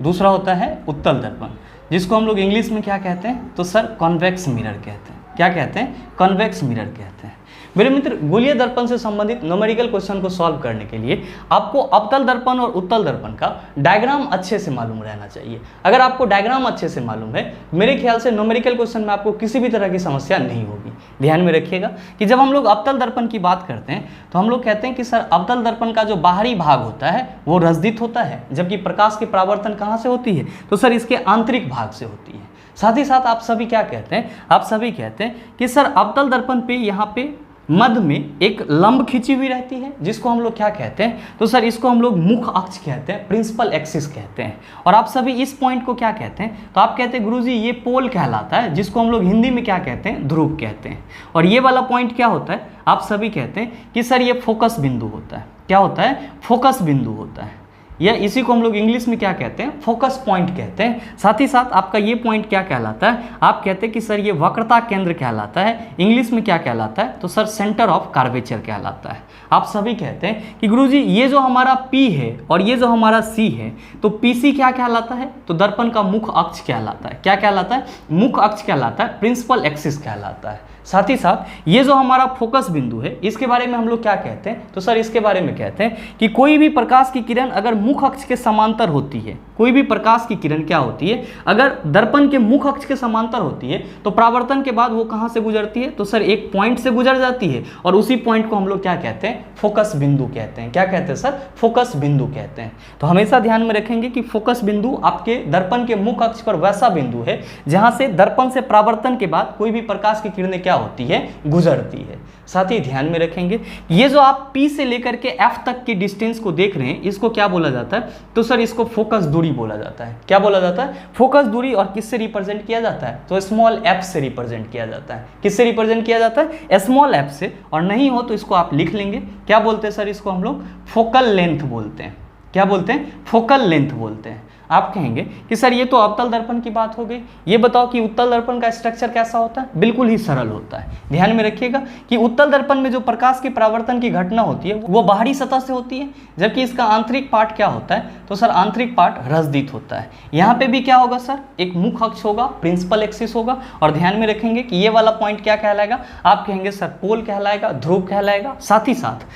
दूसरा होता है उत्तल दर्पण, जिसको हम लोग इंग्लिश में क्या कहते हैं? तो सर कॉन्वेक्स मिरर कहते हैं। क्या कहते हैं? कॉन्वेक्स मिरर कहते हैं। मेरे मित्र, गोलीय दर्पण से संबंधित न्यूमेरिकल क्वेश्चन को सॉल्व करने के लिए आपको अवतल दर्पण और उत्तल दर्पण का डायग्राम अच्छे से मालूम रहना चाहिए। अगर आपको डायग्राम अच्छे से मालूम है, मेरे ख्याल से न्यूमेरिकल क्वेश्चन में आपको किसी भी तरह की समस्या नहीं होगी। ध्यान में रखिएगा कि जब हम लोग अवतल दर्पण की बात करते हैं तो हम लोग कहते हैं कि सर अवतल दर्पण का जो बाहरी भाग होता है वो रजदित होता है, जबकि प्रकाश की परावर्तन कहाँ से होती है? तो सर इसके आंतरिक भाग से होती है। साथ ही साथ आप सभी क्या कहते हैं? आप सभी कहते हैं कि सर अवतल दर्पण पे यहाँ पे मध्य में एक लंब खींची हुई रहती है, जिसको हम लोग क्या कहते हैं? तो सर इसको हम लोग मुख्य अक्ष कहते हैं, प्रिंसिपल एक्सिस कहते हैं। और आप सभी इस पॉइंट को क्या कहते हैं? तो आप कहते हैं गुरुजी ये पोल कहलाता है, जिसको हम लोग हिंदी में क्या कहते हैं? ध्रुव कहते हैं। और ये वाला पॉइंट क्या होता है? आप सभी कहते हैं कि सर ये फोकस बिंदु होता है। क्या होता है? फोकस बिंदु होता है, या इसी को हम लोग इंग्लिश में क्या कहते हैं? फोकस पॉइंट कहते हैं। साथ ही साथ आपका ये पॉइंट क्या कहलाता है? आप कहते हैं कि सर ये वक्रता केंद्र कहलाता है। इंग्लिश में क्या कहलाता है? तो सर सेंटर ऑफ कर्वेचर कहलाता है। आप सभी कहते हैं कि गुरुजी ये जो हमारा P है और ये जो हमारा C है, तो PC क्या कहलाता है? तो दर्पण का मुख्य अक्ष कहलाता है। क्या कहलाता है? मुख्य अक्ष कहलाता है, प्रिंसिपल एक्सिस कहलाता है। साथ ही साथ ये जो हमारा फोकस बिंदु है, इसके बारे में हम लोग क्या कहते हैं? तो सर इसके बारे में कहते हैं कि कोई भी प्रकाश की किरण अगर मुख्य अक्ष के समांतर होती है, कोई भी प्रकाश की किरण क्या होती है? अगर दर्पण के मुख्य अक्ष के समांतर होती है तो परावर्तन के बाद वो कहाँ से गुजरती है? तो सर एक पॉइंट से गुजर जाती है, और उसी पॉइंट को हम लोग क्या कहते हैं? फोकस बिंदु कहते हैं। क्या कहते हैं सर? फोकस बिंदु कहते हैं। तो हमेशा ध्यान में रखेंगे कि फोकस बिंदु आपके दर्पण के मुख्य अक्ष पर वैसा बिंदु है जहां से दर्पण से परावर्तन के बाद कोई भी प्रकाश की किरणें क्या होती है? गुजरती है। साथ ही ध्यान में रखेंगे ये जो आप P से लेकर के F तक की डिस्टेंस को देख रहे हैं, इसको क्या बोला जाता है? तो सर इसको फोकस दूरी बोला जाता है। क्या बोला जाता है? फोकस दूरी। और किससे रिप्रेजेंट किया जाता है? तो स्मॉल f से रिप्रेजेंट किया जाता है। किससे रिप्रेजेंट किया जाता है? स्मॉल f से। और नहीं हो तो इसको आप लिख लेंगे। क्या बोलते हैं सर? इसको हम लोग फोकल लेंथ बोलते हैं। क्या बोलते हैं? फोकल लेंथ बोलते हैं। आप कहेंगे कि सर ये तो अवतल दर्पण की बात हो गई, ये बताओ कि उत्तल दर्पण का स्ट्रक्चर कैसा होता है? बिल्कुल ही सरल होता है। ध्यान में रखिएगा कि उत्तल दर्पण में जो प्रकाश की परावर्तन की घटना होती है वो बाहरी सतह से होती है, जबकि इसका आंतरिक पार्ट क्या होता है? तो सर आंतरिक पार्ट रजदित होता है। यहाँ पे भी क्या होगा सर? एक मुख्य अक्ष होगा, प्रिंसिपल एक्सिस होगा। और ध्यान में रखेंगे कि ये वाला पॉइंट क्या कहलाएगा? आप कहेंगे सर पोल कहलाएगा, ध्रुव कहलाएगा। साथ ही साथ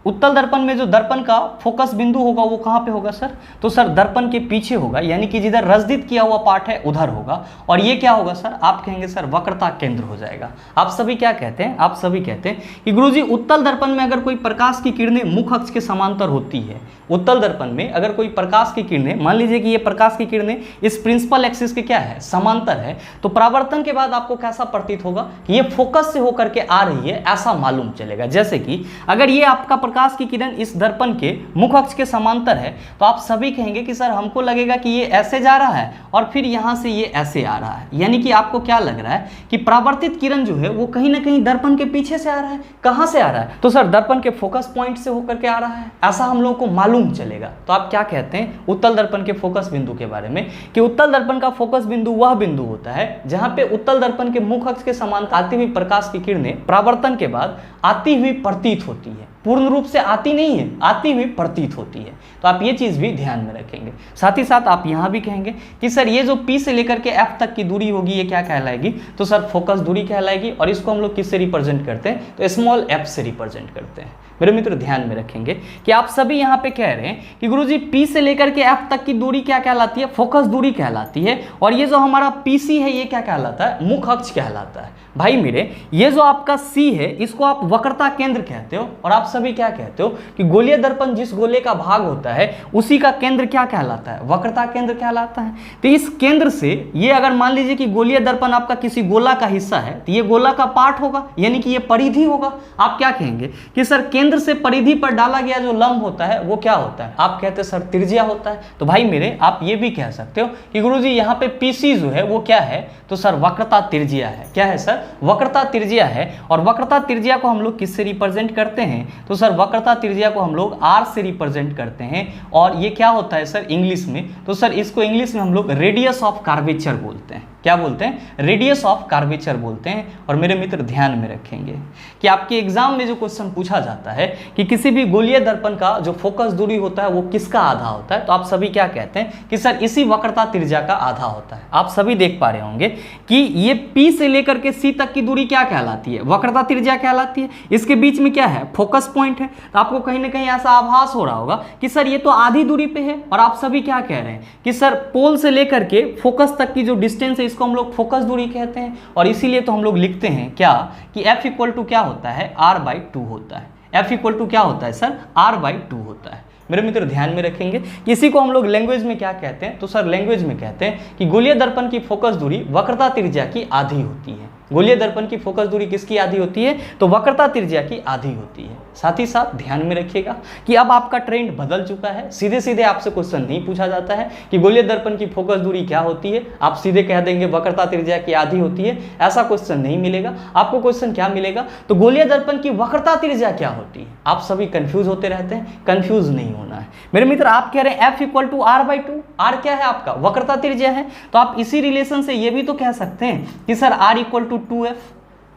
उत्तल दर्पण में जो दर्पण का फोकस बिंदु होगा वो कहाँ पे होगा सर? तो सर दर्पण के पीछे होगा, यानी कि जिधर रजदित किया हुआ पार्ट है उधर होगा। और ये क्या होगा सर? आप कहेंगे सर वक्रता केंद्र हो जाएगा। आप सभी क्या कहते हैं? आप सभी कहते हैं कि गुरुजी उत्तल दर्पण में अगर कोई प्रकाश की किरणें मुख्य अक्ष के समांतर होती है, उत्तल दर्पण में अगर कोई प्रकाश की किरणें, मान लीजिए कि ये प्रकाश की किरणें इस प्रिंसिपल एक्सिस के क्या है? समांतर है, तो परावर्तन के बाद आपको कैसा प्रतीत होगा? ये फोकस से होकर के आ रही है, ऐसा मालूम चलेगा। जैसे कि अगर ये आपका प्रकाश की किरण इस दर्पण के मुख्य अक्ष के समांतर है, तो आप सभी कहेंगे कि सर हमको लगेगा कि ये ऐसे जा रहा है और फिर यहां से ये ऐसे आ रहा है। यानी कि आपको क्या लग रहा है कि परावर्तित किरण जो है वो कहीं ना कहीं दर्पण के पीछे से आ रहा है। कहां से आ रहा है? तो सर दर्पण के फोकस पॉइंट से होकर के आ रहा है, ऐसा हम लोगों को मालूम चलेगा। तो आप क्या कहते हैं उत्तल दर्पण के फोकस बिंदु के बारे में? कि उत्तल दर्पण का फोकस बिंदु वह बिंदु होता है जहां पे उत्तल दर्पण के मुख्य अक्ष के समांतर आती हुई प्रकाश की किरणें परावर्तन के बाद आती हुई प्रतीत होती है। पूर्ण रूप से आती नहीं है, आती हुई प्रतीत होती है। तो आप ये चीज भी ध्यान में रखेंगे। साथ ही साथ आप यहां भी कहेंगे कि सर ये जो P से लेकर के F तक की दूरी होगी ये क्या कहलाएगी? तो सर फोकस दूरी कहलाएगी। और इसको हम लोग किससे रिप्रेजेंट करते हैं? तो स्मॉल f से रिप्रेजेंट करते हैं। मेरे मित्र ध्यान में रखेंगे कि आप सभी यहाँ पे कह रहे हैं कि गुरुजी P से लेकर के F तक की दूरी क्या कहलाती है? फोकस दूरी कहलाती है। और ये जो हमारा PC है ये क्या कहलाता है? मुख्य अक्ष कहलाता है। भाई मेरे, ये जो आपका C है इसको आप वक्रता केंद्र कहते हो। और आप सभी क्या कहते हो कि गोलीय दर्पण जिस गोले का भाग होता है उसी का केंद्र क्या कहलाता है? वक्रता केंद्र कहलाता है। तो इस केंद्र से ये अगर मान लीजिए कि गोलीय दर्पण आपका किसी गोला का हिस्सा है तो ये गोला का पार्ट होगा, यानी कि ये परिधि होगा। आप क्या कहेंगे कि सर केंद्र केंद्र से परिधि पर डाला गया जो लंब होता है वो क्या होता है? आप कहते हैं सर त्रिज्या होता है। तो भाई मेरे आप ये भी कह सकते हो कि गुरुजी यहाँ पे पीसी जो है वो क्या है? तो सर वक्रता त्रिज्या है। क्या है सर? वक्रता त्रिज्या है। और वक्रता त्रिज्या को हम लोग किससे रिप्रेजेंट करते हैं? तो सर वक्रता त्रिज्या को हम लोग आर से रिप्रेजेंट करते हैं। और ये क्या होता है सर इंग्लिश में? तो सर इसको इंग्लिश में हम लोग रेडियस ऑफ कार्वेचर बोलते हैं। क्या बोलते हैं? रेडियस ऑफ कार्वेचर बोलते हैं। और मेरे मित्र ध्यान में रखेंगे कि आपके एग्जाम में जो क्वेश्चन पूछा जाता है कि किसी भी गोलीय दर्पण का जो फोकस दूरी होता है वो किसका आधा होता है, तो आप सभी क्या कहते हैं कि सर इसी वक्रता त्रिज्या का आधा होता है। आप सभी देख पा रहे होंगे कि ये P से लेकर के C तक की दूरी क्या कहलाती है? वक्रता त्रिज्या कहलाती है। इसके बीच में क्या है? फोकस पॉइंट है। तो आपको कहीं ना कहीं ऐसा आभास हो रहा होगा कि सर ये तो आधी दूरी पे है। और आप सभी क्या कह रहे हैं कि सर पोल से लेकर के फोकस तक की जो डिस्टेंस है इसको हम लोग फोकस दूरी कहते हैं। और इसीलिए तो हम लोग लिखते हैं क्या कि F इक्वल टू क्या होता है? R/2 होता है। F इक्वल टू क्या होता है सर? R/2 होता है। मेरे मित्र ध्यान में रखेंगे कि इसी को हम लोग लैंग्वेज में क्या कहते हैं? तो सर लैंग्वेज में कहते हैं कि गोलीय दर्पण की फोकस दूरी वक्रता त्रिज्या की आधी होती है। गोलीय दर्पण की फोकस दूरी किसकी आधी होती है? तो वक्रता त्रिज्या की आधी होती है। साथ ही साथ ध्यान में रखिएगा कि अब आपका ट्रेंड बदल चुका है। सीधे सीधे आपसे क्वेश्चन नहीं पूछा जाता है कि गोलीय दर्पण की फोकस दूरी क्या होती है, आप सीधे कह देंगे वक्रता त्रिज्या की आधी होती है। ऐसा क्वेश्चन नहीं मिलेगा। आपको क्वेश्चन क्या मिलेगा? तो गोलीय दर्पण की वक्रता त्रिज्या क्या होती है। आप सभी कंफ्यूज होते रहते हैं, कंफ्यूज नहीं होना है। मेरे मित्र आप कह रहे हैं F equal to R/2। R क्या है आपका? वक्रता त्रिज्या है। तो आप इसी रिलेशन से ये भी तो कह सकते हैं कि sir R equal to 2F।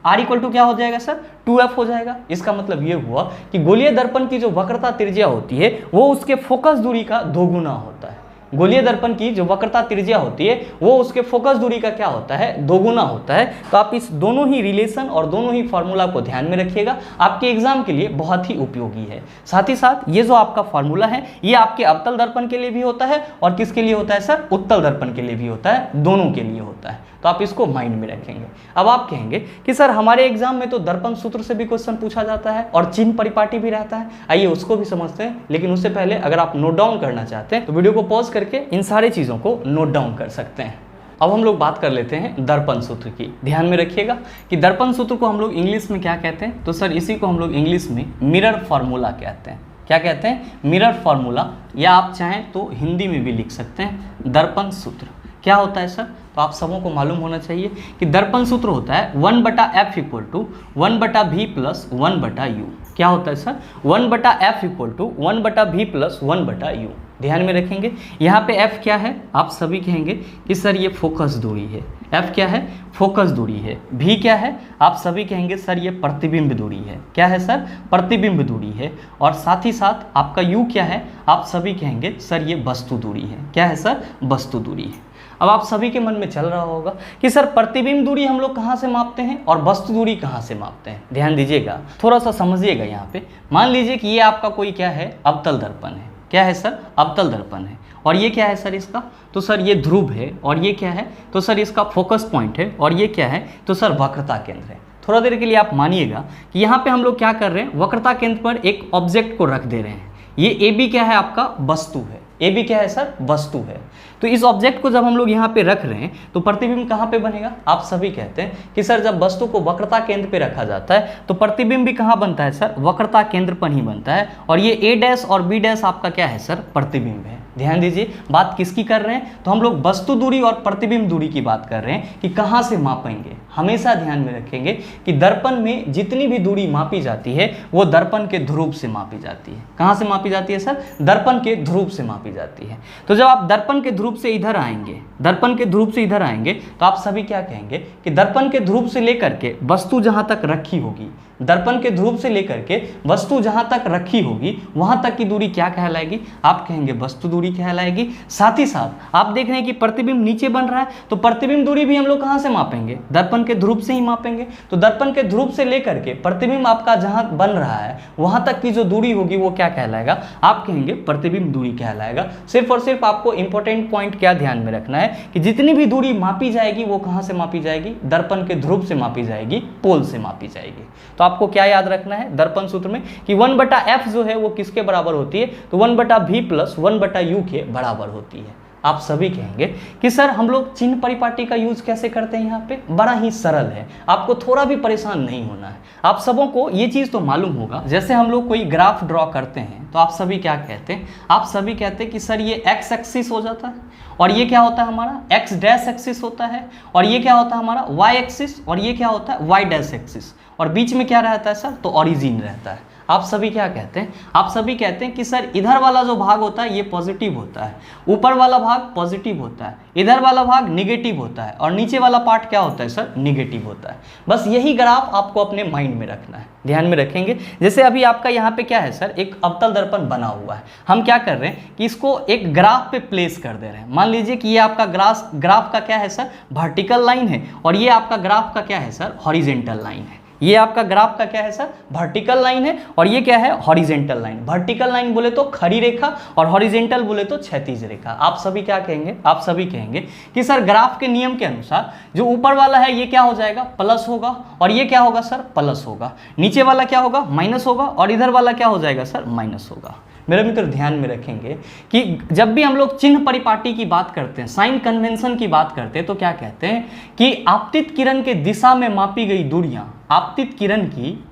R equal to क्या हो जाएगा सर? 2F हो जाएगा। इसका मतलब ये हुआ कि गोलीय दर्पण की जो वक्रता त्रिज्या होती है वो उसके फोकस दूरी का दोगुना होता है। गोलीय दर्पण की जो वक्रता त्रिज्या होती है वो उसके फोकस दूरी का क्या होता है? दोगुना होता है। तो आप इस दोनों ही रिलेशन और दोनों ही फॉर्मूला को ध्यान में रखिएगा, आपके एग्जाम के लिए बहुत ही उपयोगी है। साथ ही साथ ये जो आपका फॉर्मूला है ये आपके अवतल दर्पण के लिए भी होता है और किसके लिए होता है सर? उत्तल दर्पण के लिए भी होता है, दोनों के लिए होता है। तो आप इसको माइंड में रखेंगे। अब आप कहेंगे कि सर हमारे एग्जाम में तो दर्पण सूत्र से भी क्वेश्चन पूछा जाता है और चिन्ह परिपाटी भी रहता है। आइए उसको भी समझते हैं। लेकिन उससे पहले अगर आप नोट डाउन करना चाहते हैं तो वीडियो को पॉज करके इन सारी चीज़ों को नोट डाउन कर सकते हैं। अब हम लोग बात कर लेते हैं दर्पण सूत्र की। ध्यान में रखिएगा कि दर्पण सूत्र को हम लोग इंग्लिश में क्या कहते हैं? तो सर इसी को हम लोग इंग्लिश में मिरर फॉर्मूला कहते हैं। क्या कहते हैं? मिरर फॉर्मूला, या आप चाहें तो हिंदी में भी लिख सकते हैं दर्पण सूत्र। क्या होता है सर? तो आप सबों को मालूम होना चाहिए कि दर्पण सूत्र होता है 1/F equal to 1/V plus 1/U। क्या होता है sir? 1/F equal to 1/V plus 1/U। ध्यान में रखेंगे यहाँ पे F क्या है? आप सभी कहेंगे कि सर ये फोकस दूरी है। F क्या है? फोकस दूरी है। V क्या है? आप सभी कहेंगे सर ये प्रतिबिंब दूरी है। क्या है सर? प्रतिबिंब दूरी है। और साथ ही साथ आपका U क्या है? आप सभी कहेंगे सर ये वस्तु दूरी है। क्या है सर? वस्तु दूरी है। अब आप सभी के मन में चल रहा होगा कि सर प्रतिबिंब दूरी हम लोग कहाँ से मापते हैं और वस्तु दूरी कहाँ से मापते हैं। ध्यान दीजिएगा, थोड़ा सा समझिएगा। यहाँ पे मान लीजिए कि ये आपका कोई क्या है? अवतल दर्पण है। क्या है सर? अवतल दर्पण है। और ये क्या है सर इसका? तो सर ये ध्रुव है। और ये क्या है? तो सर इसका फोकस पॉइंट है। और ये क्या है? तो सर वक्रता केंद्र है। थोड़ा देर के लिए आप मानिएगा कि यहाँ पे हम लोग क्या कर रहे हैं? वक्रता केंद्र पर एक ऑब्जेक्ट को रख दे रहे हैं। ये AB क्या है आपका? वस्तु है। AB क्या है सर? वस्तु है। तो इस ऑब्जेक्ट को जब हम लोग यहाँ पे रख रहे हैं तो प्रतिबिंब कहाँ पे बनेगा? आप सभी कहते हैं कि सर जब वस्तु को वक्रता केंद्र पे रखा जाता है तो प्रतिबिंब भी कहाँ बनता है सर? वक्रता केंद्र पर ही बनता है। और ये A' और B' आपका क्या है सर? प्रतिबिंब है। ध्यान दीजिए, बात किसकी कर रहे हैं? तो हम लोग वस्तु दूरी और प्रतिबिंब दूरी की बात कर रहे हैं कि कहाँ से मापेंगे। हमेशा ध्यान में रखेंगे कि दर्पण में जितनी भी दूरी मापी जाती है वो दर्पण के ध्रुव से मापी जाती है। कहाँ से मापी जाती है सर? दर्पण के ध्रुव से मापी जाती है। तो जब आप दर्पण के ध्रुव से इधर आएंगे, दर्पण के ध्रुव से इधर आएंगे तो आप सभी क्या कहेंगे कि दर्पण के ध्रुव से लेकर के वस्तु जहां तक रखी होगी, दर्पण के ध्रुव से लेकर के वस्तु जहां तक रखी होगी वहां तक की दूरी क्या कहलाएगी? आप कहेंगे वस्तु दूरी कहलाएगी। साथ ही साथ आप देख रहे हैं कि प्रतिबिंब नीचे बन रहा है तो प्रतिबिंब दूरी भी हम लोग कहां से मापेंगे? दर्पण के ध्रुव से ही मापेंगे। तो दर्पण के ध्रुव से लेकर के प्रतिबिंब आपका जहां बन रहा है वहां तक की जो दूरी होगी वो क्या कहलाएगा? आप कहेंगे प्रतिबिंब दूरी कहलाएगा। सिर्फ और सिर्फ आपको इंपॉर्टेंट पॉइंट क्या ध्यान में रखना है कि जितनी भी दूरी मापी जाएगी वो कहां से मापी जाएगी? दर्पण के ध्रुव से मापी जाएगी, पोल से मापी जाएगी। तो आपको क्या याद रखना है दर्पण सूत्र में कि 1/F जो है वो किसके बराबर होती है? तो 1/V प्लस 1/U के बराबर होती है। आप सभी कहेंगे कि सर हम लोग चिन्ह परिपाटी का यूज कैसे करते हैं। यहाँ पे बड़ा ही सरल है, आपको थोड़ा भी परेशान नहीं होना है। आप सबों को ये चीज़ तो मालूम होगा, जैसे हम लोग कोई ग्राफ ड्रॉ करते हैं तो आप सभी क्या कहते हैं, आप सभी कहते हैं कि सर ये एक्स एक्सिस हो जाता है और ये क्या होता है हमारा एक्स डैश एक्सिस होता है, और ये क्या होता है हमारा वाई एक्सिस, और ये क्या होता है वाई डैश एक्सिस, और बीच में क्या रहता है सर, तो ओरिजिन रहता है। आप सभी क्या कहते हैं, आप सभी कहते हैं कि सर इधर वाला जो भाग होता है ये पॉजिटिव होता है, ऊपर वाला भाग पॉजिटिव होता है, इधर वाला भाग निगेटिव होता है, और नीचे वाला पार्ट क्या होता है सर, निगेटिव होता है। बस यही ग्राफ आपको अपने माइंड में रखना है, ध्यान में रखेंगे। जैसे अभी आपका यहाँ पे क्या है सर, एक अवतल दर्पण बना हुआ है, हम क्या कर रहे हैं कि इसको एक ग्राफ पे प्लेस कर दे रहे हैं। मान लीजिए कि ये आपका ग्राफ का क्या है सर, वर्टिकल लाइन है, और ये आपका ग्राफ का क्या है सर, हॉरिजेंटल लाइन है। ये आपका ग्राफ का क्या है सर, वर्टिकल लाइन है, और ये क्या है, हॉरिजेंटल लाइन। वर्टिकल लाइन बोले तो खड़ी रेखा, और हॉरिजेंटल बोले तो क्षैतिज रेखा। आप सभी क्या कहेंगे, आप सभी कहेंगे कि सर ग्राफ के नियम के अनुसार जो ऊपर वाला है ये क्या हो जाएगा, प्लस होगा, और ये क्या होगा सर, प्लस होगा। नीचे वाला क्या होगा, माइनस होगा, और इधर वाला क्या हो जाएगा सर, माइनस होगा। मेरे मित्र ध्यान में रखेंगे कि जब भी हम लोग चिन्ह परिपाटी की बात करते हैं, साइन कन्वेंशन की बात करते हैं, तो क्या कहते हैं कि आपतित किरण के दिशा में मापी गई दूरियां, आपतित किरण की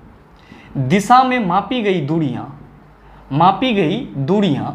दिशा में मापी गई दूरियां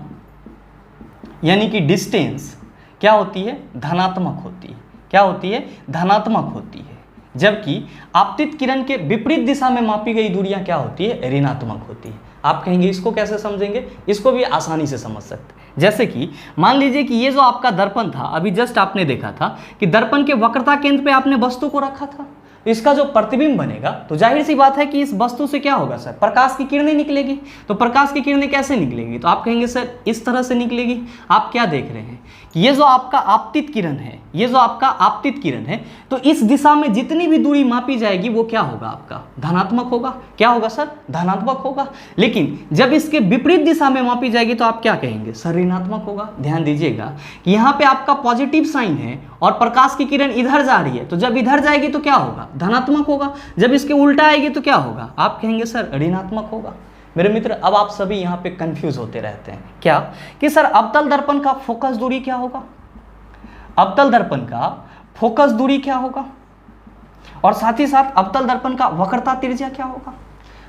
यानी कि डिस्टेंस क्या होती है, धनात्मक होती है। क्या होती है, धनात्मक होती है। जबकि आपतित किरण के विपरीत दिशा में मापी गई दूरियां क्या होती है, ऋणात्मक होती है। आप कहेंगे इसको कैसे समझेंगे, इसको भी आसानी से समझ सकते हैं। जैसे कि मान लीजिए कि ये जो आपका दर्पण था, अभी जस्ट आपने देखा था कि दर्पण के वक्रता केंद्र पे आपने वस्तु को रखा था, इसका जो प्रतिबिंब बनेगा तो जाहिर सी बात है कि इस वस्तु से क्या होगा सर, प्रकाश की किरणें निकलेगी। तो प्रकाश की किरणें कैसे निकलेगी, तो आप कहेंगे सर इस तरह से निकलेगी। आप क्या देख रहे हैं कि ये जो आपका आपतित किरण है, ये जो आपका आपतित किरण है, तो इस दिशा में जितनी भी दूरी मापी जाएगी वो क्या होगा, आपका धनात्मक होगा। क्या होगा सर, धनात्मक होगा। लेकिन जब इसके विपरीत दिशा में मापी जाएगी तो आप क्या कहेंगे सर, ऋणात्मक होगा। ध्यान दीजिएगा कि यहाँ पे आपका पॉजिटिव साइन है और प्रकाश की किरण इधर जा रही है, तो जब इधर जाएगी तो क्या होगा, धनात्मक होगा। जब इसके उल्टा आएगी तो क्या होगा, आप कहेंगे सर ऋणात्मक होगा। मेरे मित्र अब आप सभी यहाँ पे कंफ्यूज होते रहते हैं क्या, कि सर अवतल दर्पण का फोकस दूरी क्या होगा, अवतल दर्पण का फोकस दूरी क्या होगा, और साथ ही साथ अवतल दर्पण का वक्रता त्रिज्या क्या होगा।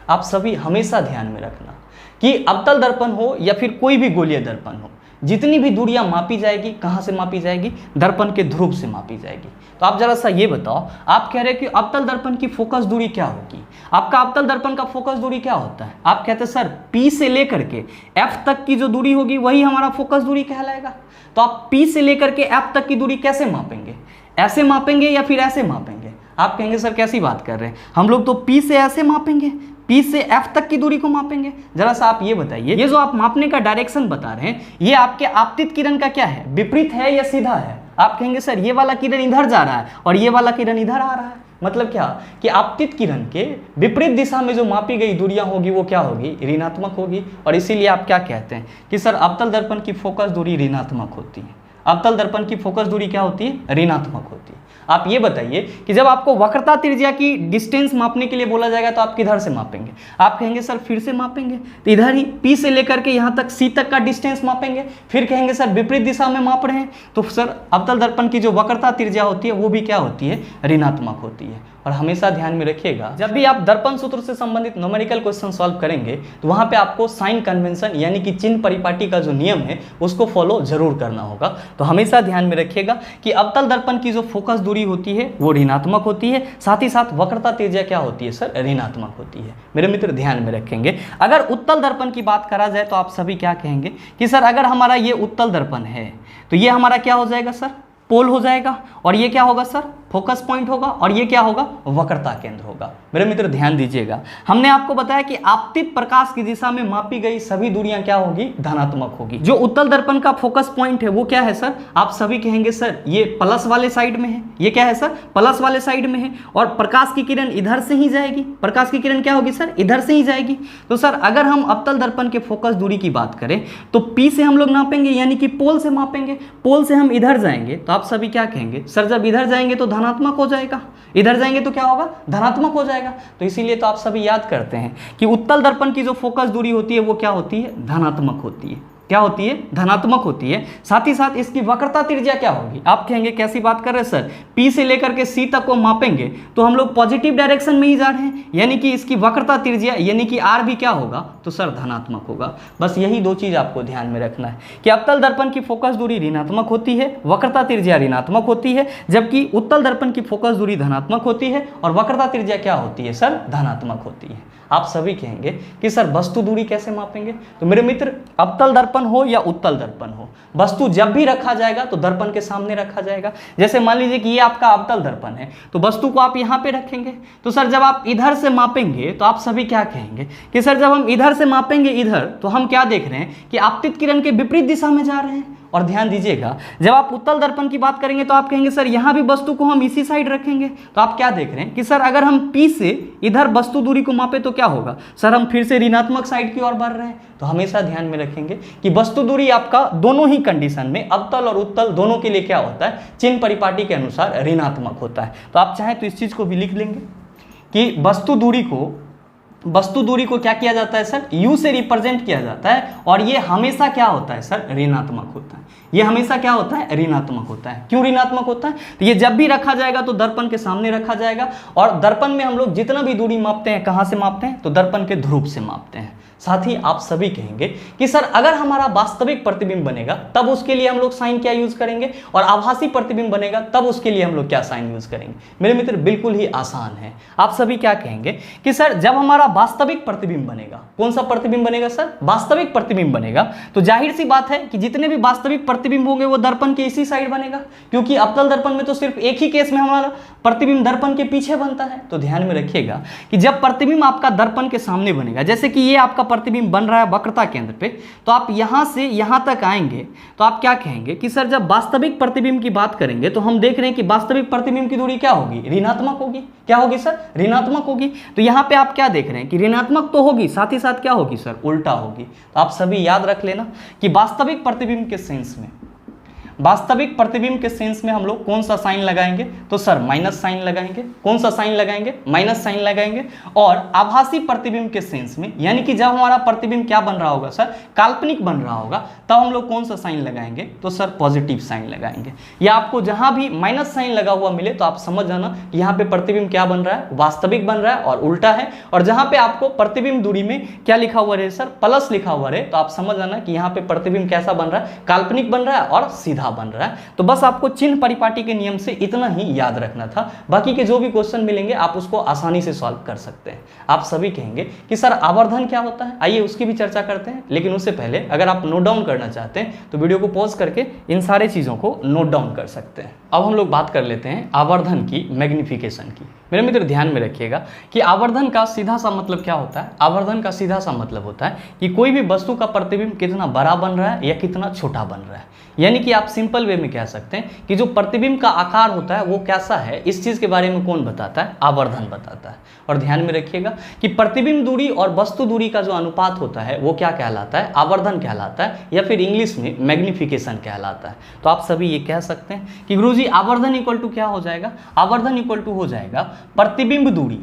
आप सभी हमेशा ध्यान में रखना कि अवतल दर्पण हो या फिर कोई भी गोलीय दर्पण हो, जितनी भी दूरियां मापी जाएगी, कहां से मापी जाएगी, दर्पण के ध्रुव से मापी जाएगी। तो आप जरा सा ये बताओ, आप कह रहे हैं कि अवतल दर्पण की फोकस दूरी क्या होगी, आपका अवतल दर्पण का फोकस दूरी क्या होता है। आप कहते हैं सर P से लेकर के F तक की जो दूरी होगी वही हमारा फोकस दूरी कहलाएगा। तो आप P से लेकर के F तक की दूरी कैसे मापेंगे, ऐसे मापेंगे या फिर ऐसे मापेंगे। आप कहेंगे सर कैसी बात कर रहे हैं, हम लोग तो P से ऐसे मापेंगे, P से F तक की दूरी को मापेंगे। जरा सा आप ये बताइए, ये जो आप मापने का डायरेक्शन बता रहे हैं, ये आपके आपतित किरण का क्या है, विपरीत है या सीधा है। आप कहेंगे सर ये वाला किरण इधर जा रहा है और ये वाला किरण इधर आ रहा है। मतलब क्या कि आपतित किरण के विपरीत दिशा में जो मापी गई दूरियां होगी वो क्या होगी, ऋणात्मक होगी। और इसीलिए आप क्या कहते हैं कि सर अवतल दर्पण की फोकस दूरी ऋणात्मक होती है। अवतल दर्पण की फोकस दूरी क्या होती है, ऋणात्मक होती है। आप ये बताइए कि जब आपको वक्रता त्रिज्या की डिस्टेंस मापने के लिए बोला जाएगा तो आप किधर से मापेंगे। आप कहेंगे सर फिर से मापेंगे, तो इधर ही P से लेकर के यहाँ तक C तक का डिस्टेंस मापेंगे। फिर कहेंगे सर विपरीत दिशा में माप रहे हैं, तो सर अवतल दर्पण की जो वक्रता त्रिज्या होती है वो भी क्या होती है, ऋणात्मक होती है। और हमेशा ध्यान में रखिएगा, जब भी आप दर्पण सूत्र से संबंधित न्यूमेरिकल क्वेश्चन सॉल्व करेंगे तो वहाँ पे आपको साइन कन्वेंशन यानी कि चिन्ह परिपाटी का जो नियम है उसको फॉलो जरूर करना होगा। तो हमेशा ध्यान में रखिएगा कि अवतल दर्पण की जो फोकस दूरी होती है वो ऋणात्मक होती है, साथ ही साथ वक्रता त्रिज्या क्या होती है सर, ऋणात्मक होती है। मेरे मित्र ध्यान में रखेंगे। अगर उत्तल दर्पण की बात करा जाए तो आप सभी क्या कहेंगे कि सर अगर हमारा ये उत्तल दर्पण है तो ये हमारा क्या हो जाएगा सर, पोल हो जाएगा, और ये क्या होगा सर, फोकस पॉइंट होगा, और ये क्या होगा, वक्रता केंद्र होगा। मेरे मित्र ध्यान दीजिएगा, हमने आपको बताया कि आपतित प्रकाश की दिशा में मापी गई सभी दूरियां क्या होगी, धनात्मक होगी। जो उत्तल दर्पण का फोकस पॉइंट है वो क्या है सर, आप सभी कहेंगे सर ये प्लस वाले साइड में है। ये क्या है सर, प्लस वाले साइड में है, और प्रकाश की किरण इधर से ही जाएगी। प्रकाश की किरण क्या होगी सर, इधर से ही जाएगी। तो सर अगर हम अवतल दर्पण के फोकस दूरी की बात करें तो P से हम लोग नापेंगे, यानी कि पोल से मापेंगे। पोल से हम इधर जाएंगे तो आप सभी क्या कहेंगे सर, जब इधर जाएंगे तो धनात्मक हो जाएगा, इधर जाएंगे तो क्या होगा, धनात्मक हो जाएगा। तो इसीलिए तो आप सभी याद करते हैं कि उत्तल दर्पण की जो फोकस दूरी होती है वो क्या होती है, धनात्मक होती है। क्या होती है, धनात्मक होती है। साथ ही साथ इसकी वक्रता त्रिज्या क्या होगी, आप कहेंगे कैसी बात कर रहे हैं सर, P से लेकर के C तक को मापेंगे तो हम लोग पॉजिटिव डायरेक्शन में ही जा रहे हैं, यानी कि इसकी वक्रता त्रिज्या यानी कि R भी क्या होगा, तो सर धनात्मक होगा। बस यही दो चीज आपको ध्यान में रखना है कि अवतल दर्पण की फोकस दूरी ऋणात्मक होती है, वक्रता त्रिज्या ऋणात्मक होती है, जबकि उत्तल दर्पण की फोकस दूरी धनात्मक होती है और वक्रता त्रिज्या क्या होती है सर, धनात्मक होती है। आप सभी कहेंगे कि सर वस्तु दूरी कैसे मापेंगे, तो मेरे मित्र अवतल दर्पण हो या उत्तल दर्पण हो, वस्तु जब भी रखा जाएगा तो दर्पण के सामने रखा जाएगा। जैसे मान लीजिए कि ये आपका अवतल दर्पण है तो वस्तु को आप यहाँ पे रखेंगे, तो सर जब आप इधर से मापेंगे तो आप सभी क्या कहेंगे कि सर जब हम इधर से मापेंगे इधर तो हम क्या देख रहे हैं कि आपतित किरण के विपरीत दिशा में जा रहे हैं। और ध्यान दीजिएगा जब आप उत्तल दर्पण की बात करेंगे तो आप कहेंगे सर यहाँ भी वस्तु को हम इसी साइड रखेंगे, तो आप क्या देख रहे हैं कि सर अगर हम P से इधर वस्तु दूरी को मापे तो क्या होगा सर, हम फिर से ऋणात्मक साइड की ओर बढ़ रहे हैं। तो हमेशा ध्यान में रखेंगे कि वस्तु दूरी आपका दोनों ही कंडीशन में, अवतल और उत्तल दोनों के लिए क्या होता है, चिन्ह परिपाटी के अनुसार ऋणात्मक होता है। तो आप चाहें तो इस चीज को भी लिख लेंगे कि वस्तु दूरी को क्या किया जाता है सर, U से रिप्रेजेंट किया जाता है और ये हमेशा क्या होता है सर, ऋणात्मक होता है। ये हमेशा क्या होता है, ऋणात्मक होता है। क्यों ऋणात्मक होता है, तो ये जब भी रखा जाएगा तो दर्पण के सामने रखा जाएगा और दर्पण में हम लोग जितना भी दूरी मापते हैं कहाँ से मापते हैं, तो दर्पण के ध्रुव से मापते हैं। साथ ही आप सभी कहेंगे कि सर अगर हमारा वास्तविक प्रतिबिंब बनेगा तब उसके लिए हम लोग साइन क्या यूज करेंगे, और आभासी प्रतिबिंब बनेगा तब उसके लिए हम लोग क्या साइन यूज करेंगे। मेरे मित्र बिल्कुल ही आसान है। आप सभी क्या कहेंगे कि सर जब हमारा वास्तविक प्रतिबिंब बनेगा, कौन सा प्रतिबिंब बनेगा सर, वास्तविक प्रतिबिंब बनेगा, तो जाहिर सी बात है कि जितने भी वास्तविक प्रतिबिंब होंगे वो दर्पण के इसी साइड बनेगा, क्योंकि अवतल दर्पण में तो सिर्फ एक ही केस में हमारा प्रतिबिंब दर्पण के पीछे बनता है। तो ध्यान में रखिएगा कि जब प्रतिबिंब आपका दर्पण के सामने बनेगा, जैसे कि ये आपका प्रतिबिंब बन रहा है वक्रता केंद्र पे, तो आप यहां से यहां तक आएंगे तो आप क्या कहेंगे कि सर जब वास्तविक प्रतिबिंब की बात करेंगे तो हम देख रहे हैं कि वास्तविक प्रतिबिंब की दूरी क्या होगी, ऋणात्मक होगी। क्या होगी सर, ऋणात्मक होगी। तो यहां पे आप क्या देख रहे हैं कि ऋणात्मक तो होगी, साथ ही साथ क्या होगी सर, उल्टा होगी। तो आप सभी याद रख लेना कि वास्तविक प्रतिबिंब के सेंस में, वास्तविक प्रतिबिंब के सेंस में हम लोग कौन सा साइन लगाएंगे, तो सर माइनस साइन लगाएंगे। कौन सा साइन लगाएंगे, माइनस साइन लगाएंगे। और आभासी प्रतिबिंब के सेंस में, यानी कि जब हमारा प्रतिबिंब क्या बन रहा होगा सर, काल्पनिक बन रहा होगा, तब हम लोग कौन सा साइन लगाएंगे, तो सर पॉजिटिव साइन लगाएंगे। या आपको जहां भी माइनस साइन लगा हुआ मिले तो आप समझ जाना यहाँ पे प्रतिबिंब क्या बन रहा है, वास्तविक बन रहा है और उल्टा है। और जहां पे आपको प्रतिबिंब दूरी में क्या लिखा हुआ रहे सर, प्लस लिखा हुआ रहे, तो आप समझ जाना कि यहाँ पे प्रतिबिंब कैसा बन रहा है, काल्पनिक बन रहा है और सीधा बन रहा है। तो बस आपको चिन्ह परिपाटी के नियम से इतना ही याद रखना था। बाकी के जो भी क्वेश्चन मिलेंगे आप उसको आसानी से सॉल्व कर सकते हैं। आप सभी कहेंगे कि सर आवर्धन क्या होता है, आइए उसकी भी चर्चा करते हैं। लेकिन उससे पहले अगर आप नोट डाउन करना चाहते हैं तो वीडियो को पॉज करके इन सारे चीजों को नोट डाउन कर सकते हैं। अब हम लोग बात कर लेते हैं आवर्धन की मैग्निफिकेशन की। मेरे मित्र ध्यान में रखिएगा कि आवर्धन का सीधा सा मतलब क्या होता है। आवर्धन का सीधा सा मतलब होता है कि कोई भी वस्तु का प्रतिबिंब कितना बड़ा बन रहा है या कितना छोटा बन रहा है। यानी कि आप सिंपल वे में कह सकते हैं कि जो प्रतिबिंब का आकार होता है वो कैसा है, इस चीज के बारे में कौन बताता है, आवर्धन बताता है। और ध्यान में रखिएगा कि प्रतिबिंब दूरी और वस्तु दूरी का जो अनुपात होता है वो क्या कहलाता है, आवर्धन कहलाता है, या फिर इंग्लिश में मैग्निफिकेशन कहलाता है। तो आप सभी ये कह सकते हैं कि गुरुजी आवर्धन इक्वल टू क्या हो जाएगा, आवर्धन इक्वल टू हो जाएगा प्रतिबिंब दूरी,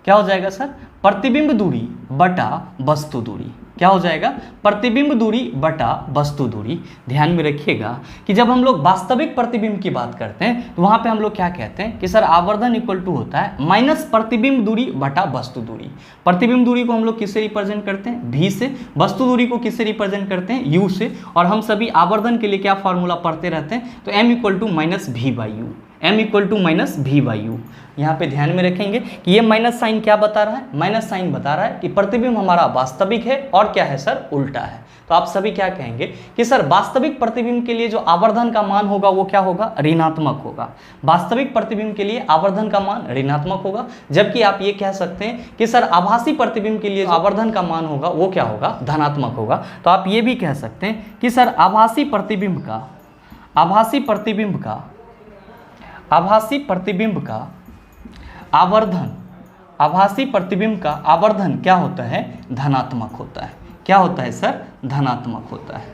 क्या हो जाएगा सर, प्रतिबिंब दूरी बटा वस्तु दूरी। क्या हो जाएगा, प्रतिबिंब दूरी बटा वस्तु दूरी। ध्यान में रखिएगा कि जब हम लोग वास्तविक प्रतिबिंब की बात करते हैं तो वहां पे हम लोग क्या कहते हैं कि सर आवर्धन इक्वल टू होता है माइनस प्रतिबिंब दूरी बटा वस्तु दूरी। प्रतिबिंब दूरी को हम लोग किससे रिप्रेजेंट करते हैं, v से। वस्तु दूरी को किससे रिप्रेजेंट करते हैं, u से। और हम सभी आवर्धन के लिए क्या फॉर्मूला पढ़ते रहते हैं, तो m equal to minus v by u, m equal to minus v by u. यहाँ पे ध्यान में रखेंगे कि ये माइनस साइन क्या बता रहा है, माइनस साइन बता रहा है कि प्रतिबिंब हमारा वास्तविक है और क्या है सर, उल्टा है। तो आप सभी क्या कहेंगे कि सर वास्तविक प्रतिबिंब के लिए जो आवर्धन का मान होगा वो क्या होगा, ऋणात्मक होगा। वास्तविक प्रतिबिंब के लिए आवर्धन का मान ऋणात्मक होगा। जबकि आप ये कह सकते हैं कि सर आभासी प्रतिबिंब के लिए जो आवर्धन का मान होगा वो क्या होगा, धनात्मक होगा। तो आप ये भी कह सकते हैं कि सर आभासी प्रतिबिंब का आवर्धन क्या होता है, धनात्मक होता है। क्या होता है सर, धनात्मक होता है।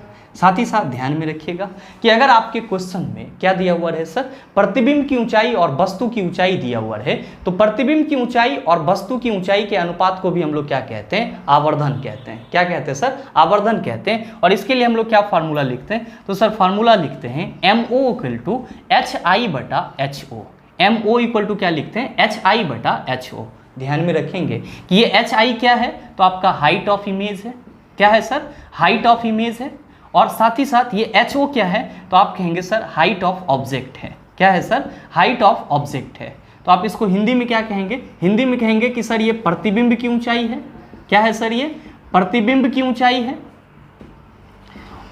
साथ ही साथ ध्यान में रखिएगा कि अगर आपके क्वेश्चन में क्या दिया हुआ है सर, प्रतिबिंब की ऊंचाई और वस्तु की ऊंचाई दिया हुआ है, तो प्रतिबिंब की ऊंचाई और वस्तु की ऊंचाई के अनुपात को भी हम लोग क्या कहते हैं, आवर्धन कहते हैं। क्या कहते हैं सर, आवर्धन कहते हैं। और इसके लिए हम लोग क्या फार्मूला लिखते हैं, तो सर फार्मूला लिखते हैं MO = HI/HO। MO equal to क्या लिखते हैं, HI/HO। ध्यान में रखेंगे कि ये HI क्या है, तो आपका हाइट ऑफ इमेज है। क्या है सर, हाइट ऑफ इमेज है। और साथ ही साथ ये HO क्या है, तो आप कहेंगे सर हाइट ऑफ ऑब्जेक्ट है। क्या है सर, हाइट ऑफ ऑब्जेक्ट है। तो आप इसको हिंदी में क्या कहेंगे, हिंदी में कहेंगे कि सर ये प्रतिबिंब की ऊंचाई है। क्या है सर, ये प्रतिबिंब की ऊंचाई है।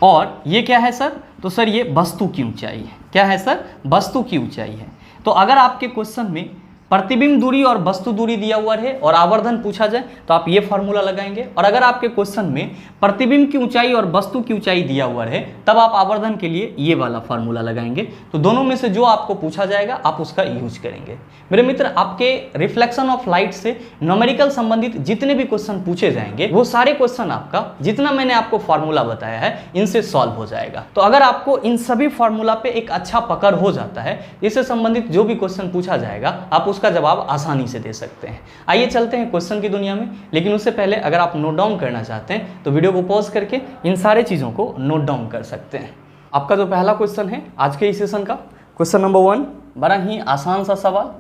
और ये क्या है सर, तो सर ये वस्तु की ऊंचाई है। क्या है सर, वस्तु की ऊंचाई है। तो अगर आपके क्वेश्चन में प्रतिबिंब दूरी और वस्तु दूरी दिया हुआ है और आवर्धन पूछा जाए तो आप ये फार्मूला लगाएंगे। और अगर आपके क्वेश्चन में प्रतिबिंब की ऊंचाई और वस्तु की ऊंचाई दिया हुआ है तब आप आवर्धन के लिए ये वाला फार्मूला लगाएंगे। तो दोनों में से जो आपको पूछा जाएगा आप उसका यूज करेंगे। मेरे मित्र, आपके रिफ्लेक्शन ऑफ लाइट से न्यूमेरिकल संबंधित जितने भी क्वेश्चन पूछे जाएंगे वो सारे क्वेश्चन आपका जितना मैंने आपको फार्मूला बताया है इनसे सॉल्व हो जाएगा। तो अगर आपको इन सभी फार्मूला पे एक अच्छा पकड़ हो जाता है, इससे संबंधित जो भी क्वेश्चन पूछा जाएगा आप उसका जवाब आसानी से दे सकते हैं। आइए चलते हैं क्वेश्चन की दुनिया में, लेकिन उससे पहले अगर आप नोट डाउन करना चाहते हैं तो वीडियो को पॉज करके इन सारे चीज़ों को नोट डाउन कर सकते हैं। आपका जो पहला क्वेश्चन है आज के इस सेशन का, क्वेश्चन नंबर 1, बड़ा ही आसान सा सवाल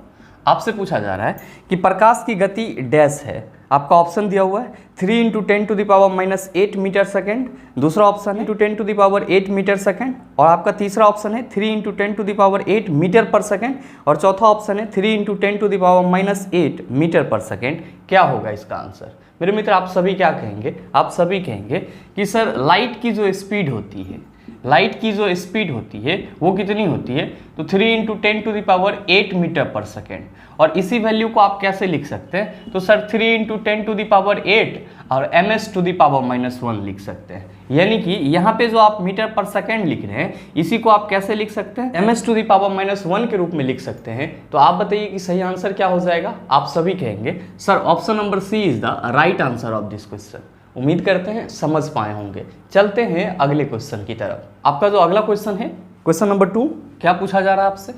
आपसे पूछा जा रहा है कि प्रकाश की गति डैश है। आपका ऑप्शन दिया हुआ है 3 × 10⁻⁻8 मीटर सेकेंड, दूसरा ऑप्शन है 10⁸ मीटर सेकेंड, और आपका तीसरा ऑप्शन है 3 × 10⁸ मीटर पर सेकेंड, और चौथा ऑप्शन है 3 × 10⁻⁻8 मीटर पर सेकेंड। क्या होगा इसका आंसर? मेरे मित्र, आप सभी क्या कहेंगे, आप सभी कहेंगे कि सर लाइट की जो स्पीड होती है, लाइट की जो स्पीड होती है वो कितनी होती है, तो 3 × 10⁸ मीटर पर सेकेंड। और इसी वैल्यू को आप कैसे लिख सकते हैं, तो सर 3 × 10⁸ और ms⁻1 लिख सकते हैं। यानी कि यहाँ पे जो आप मीटर पर सेकेंड लिख रहे हैं इसी को आप कैसे लिख सकते हैं, ms⁻1 के रूप में लिख सकते हैं। तो आप बताइए कि सही आंसर क्या हो जाएगा? आप सभी कहेंगे sir option number C is the right answer of this question. उम्मीद करते हैं समझ पाए होंगे। चलते हैं अगले क्वेश्चन की तरफ। आपका जो अगला क्वेश्चन है, क्वेश्चन नंबर 2, क्या पूछा जा रहा है आपसे?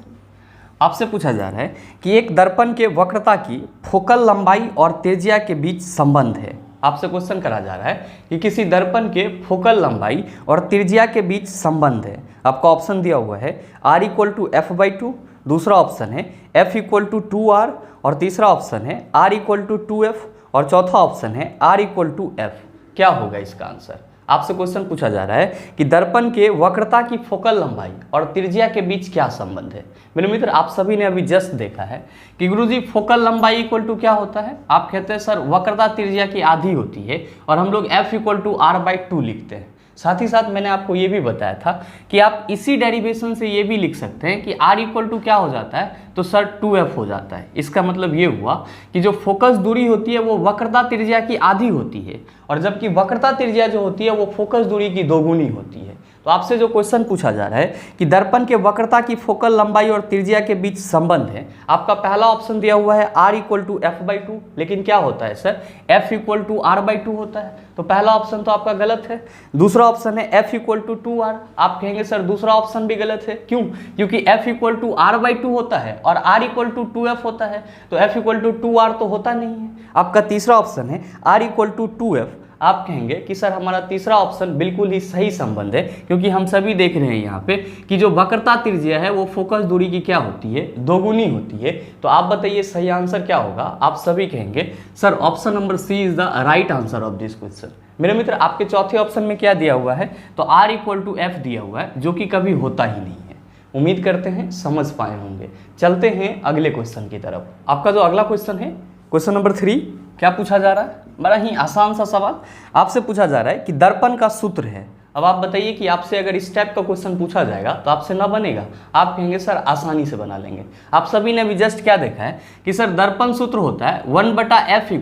आपसे पूछा जा रहा है कि एक दर्पण के वक्रता की फोकल लंबाई और त्रिज्या के बीच संबंध है। आपसे क्वेश्चन करा जा रहा है कि किसी दर्पण के फोकल लंबाई और त्रिज्या के बीच संबंध है। आपका ऑप्शन दिया हुआ है R = f/2, दूसरा ऑप्शन है F = 2R, और तीसरा ऑप्शन है R = 2F, और चौथा ऑप्शन है R = F। क्या होगा इसका आंसर? आपसे क्वेश्चन पूछा जा रहा है कि दर्पण के वक्रता की फोकल लंबाई और त्रिज्या के बीच क्या संबंध है। मेरे मित्र, आप सभी ने अभी जस्ट देखा है कि गुरुजी फोकल लंबाई इक्वल टू क्या होता है? आप कहते हैं सर वक्रता त्रिज्या की आधी होती है, और हम लोग F = R/2 लिखते हैं। साथ ही साथ मैंने आपको ये भी बताया था कि आप इसी डेरिवेशन से ये भी लिख सकते हैं कि R = क्या हो जाता है, तो सर 2F हो जाता है। इसका मतलब ये हुआ कि जो फोकस दूरी होती है वो वक्रता त्रिज्या की आधी होती है, और जबकि वक्रता त्रिज्या जो होती है वो फोकस दूरी की दोगुनी होती है। तो आपसे जो क्वेश्चन पूछा जा रहा है कि दर्पण के वक्रता की फोकल लंबाई और त्रिज्या के बीच संबंध है, आपका पहला ऑप्शन दिया हुआ है R = f/2, लेकिन क्या होता है सर, F = R/2 होता है। तो पहला ऑप्शन तो आपका गलत है। दूसरा ऑप्शन है F = 2R, आप कहेंगे सर दूसरा ऑप्शन भी गलत है। क्यों? क्योंकि F = R/2 होता है और R = 2F होता है, तो F = 2R तो होता नहीं है। आपका तीसरा ऑप्शन है R = 2F, आप कहेंगे कि सर हमारा तीसरा ऑप्शन बिल्कुल ही सही संबंध है, क्योंकि हम सभी देख रहे हैं यहाँ पे कि जो वक्रता त्रिज्या है वो फोकस दूरी की क्या होती है, दोगुनी होती है। तो आप बताइए सही आंसर क्या होगा? आप सभी कहेंगे sir option number C is the right answer of this question. मेरे मित्र, आपके चौथे ऑप्शन में क्या दिया हुआ है, तो R = F दिया हुआ है, जो कि कभी होता ही नहीं है। उम्मीद करते हैं समझ पाए होंगे। चलते हैं अगले क्वेश्चन की तरफ। आपका जो अगला क्वेश्चन है, क्वेश्चन नंबर 3, क्या पूछा जा रहा है? बड़ा ही आसान सा सवाल आपसे पूछा जा रहा है कि दर्पण का सूत्र है। अब आप बताइए कि आपसे अगर इस टाइप का क्वेश्चन पूछा जाएगा तो आपसे ना बनेगा, आप कहेंगे सर आसानी से बना लेंगे। आप सभी ने अभी जस्ट क्या देखा है कि सर दर्पण सूत्र होता है 1/f =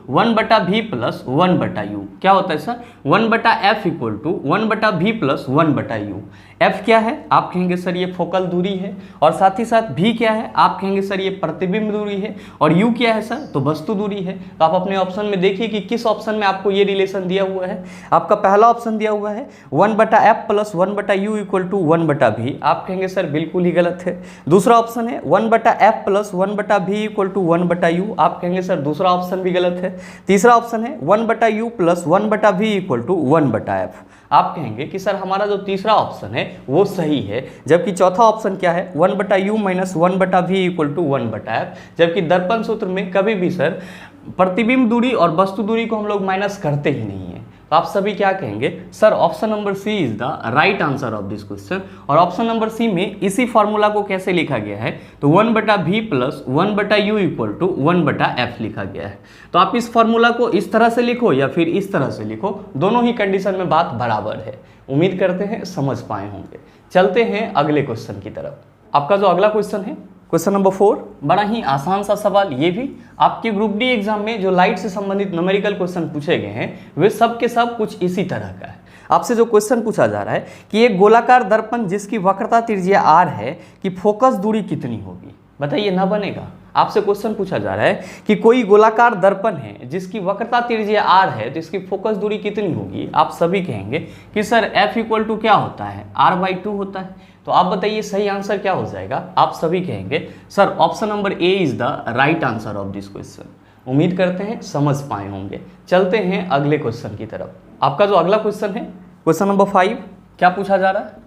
1/v + 1/u। क्या होता है sir? 1/f = 1/v + 1/u। F क्या है? आप कहेंगे सर ये फोकल दूरी है, और साथ ही साथ V क्या है? आप कहेंगे सर ये प्रतिबिंब दूरी है, और U क्या है सर? तो वस्तु दूरी है। तो आप अपने ऑप्शन में देखिए कि किस ऑप्शन में आपको ये रिलेशन दिया हुआ है। आपका पहला ऑप्शन दिया हुआ है है 1/f plus 1/u equal to 1/v। आप कहेंगे सर बिल्कुल ही गलत है। दूसरा ऑप्शन है 1/f plus 1/v equal to 1/u। आप कहेंगे सर दूसरा ऑप्शन भी गलत है। तीसरा ऑप्शन है 1/u plus 1/v equal to 1/f। आप कहेंगे कि सर हमारा जो तीसरा ऑप्शन है वो सही है, जबकि चौथा ऑप्शन क्या है 1/u minus 1/v equal to 1/f। जबकि दर्पण सूत्र में कभी भी सर प्रतिबिंब दूरी और वस्तु दूरी को हम लोग माइनस करते ही नहीं है। तो आप सभी क्या कहेंगे sir option number C is the right answer of this question. और ऑप्शन नंबर सी में इसी फॉर्मूला को कैसे लिखा गया है तो 1/v plus 1/u equal to 1/f लिखा गया है। तो आप इस फॉर्मूला को इस तरह से लिखो या फिर इस तरह से लिखो, दोनों ही कंडीशन में बात बराबर है। उम्मीद करते हैं समझ पाए होंगे। चलते हैं अगले क्वेश्चन की तरफ। आपका जो अगला क्वेश्चन है क्वेश्चन नंबर 4, बड़ा ही आसान सा सवाल। ये भी आपके ग्रुप डी एग्जाम में जो लाइट से संबंधित न्यूमेरिकल क्वेश्चन पूछे गए हैं वे सब के सब कुछ इसी तरह का है। आपसे जो क्वेश्चन पूछा जा रहा है कि एक गोलाकार दर्पण जिसकी वक्रता त्रिज्या r है कि फोकस दूरी कितनी होगी। बताइए ना बनेगा। आपसे क्वेश्चन पूछा जा रहा है कि कोई गोलाकार दर्पण है जिसकी वक्रता त्रिज्या r है तो इसकी फोकस दूरी कितनी होगी। आप सभी कहेंगे कि सर f इक्वल टू क्या होता है r/2 होता है। तो आप बताइए सही आंसर क्या हो जाएगा। आप सभी कहेंगे sir option number A is the right answer of this question. उम्मीद करते हैं समझ पाए होंगे। चलते हैं अगले क्वेश्चन की तरफ। आपका जो अगला क्वेश्चन है क्वेश्चन नंबर 5, क्या पूछा जा रहा है।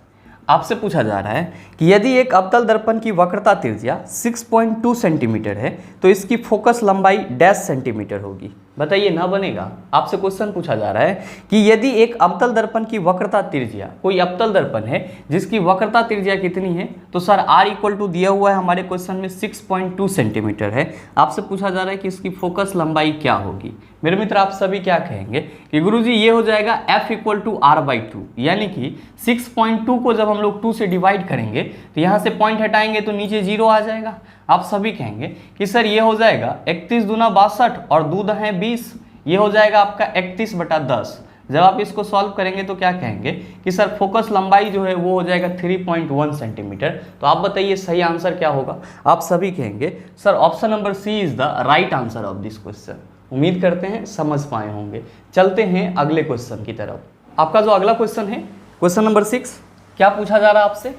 आपसे पूछा जा रहा है कि यदि एक अवतल दर्पण की वक्रता त्रिज्या 6.2 सेंटीमीटर है तो इसकी फोकस लंबाई डैश सेंटीमीटर होगी। बताइए ना बनेगा। आपसे क्वेश्चन पूछा जा रहा है कि यदि एक अवतल दर्पण की वक्रता त्रिज्या, कोई अवतल दर्पण है जिसकी वक्रता त्रिज्या कितनी है तो सर r इक्वल टू दिया हुआ है हमारे क्वेश्चन में 6.2 सेंटीमीटर है। आपसे पूछा जा रहा है कि इसकी फोकस लंबाई क्या होगी। मेरे मित्र आप सभी क्या कहेंगे कि गुरुजी ये हो जाएगा f इक्वल टू r/2, यानी कि 6.2 को जब हम लोग 2 से डिवाइड करेंगे तो यहाँ से पॉइंट हटाएंगे तो नीचे 0 आ जाएगा। आप सभी कहेंगे कि सर ये हो जाएगा 31 दूना 62 और 2 दहें 20, ये हो जाएगा आपका 31/10। जब आप इसको सॉल्व करेंगे तो क्या कहेंगे कि सर फोकस लंबाई जो है वो हो जाएगा 3.1 सेंटीमीटर। तो आप बताइए सही आंसर क्या होगा। आप सभी कहेंगे sir option number C is the right answer of this question. उम्मीद करते हैं समझ पाए होंगे। चलते हैं अगले क्वेश्चन की तरफ। आपका जो अगला क्वेश्चन है क्वेश्चन नंबर 6, क्या पूछा जा रहा है आपसे।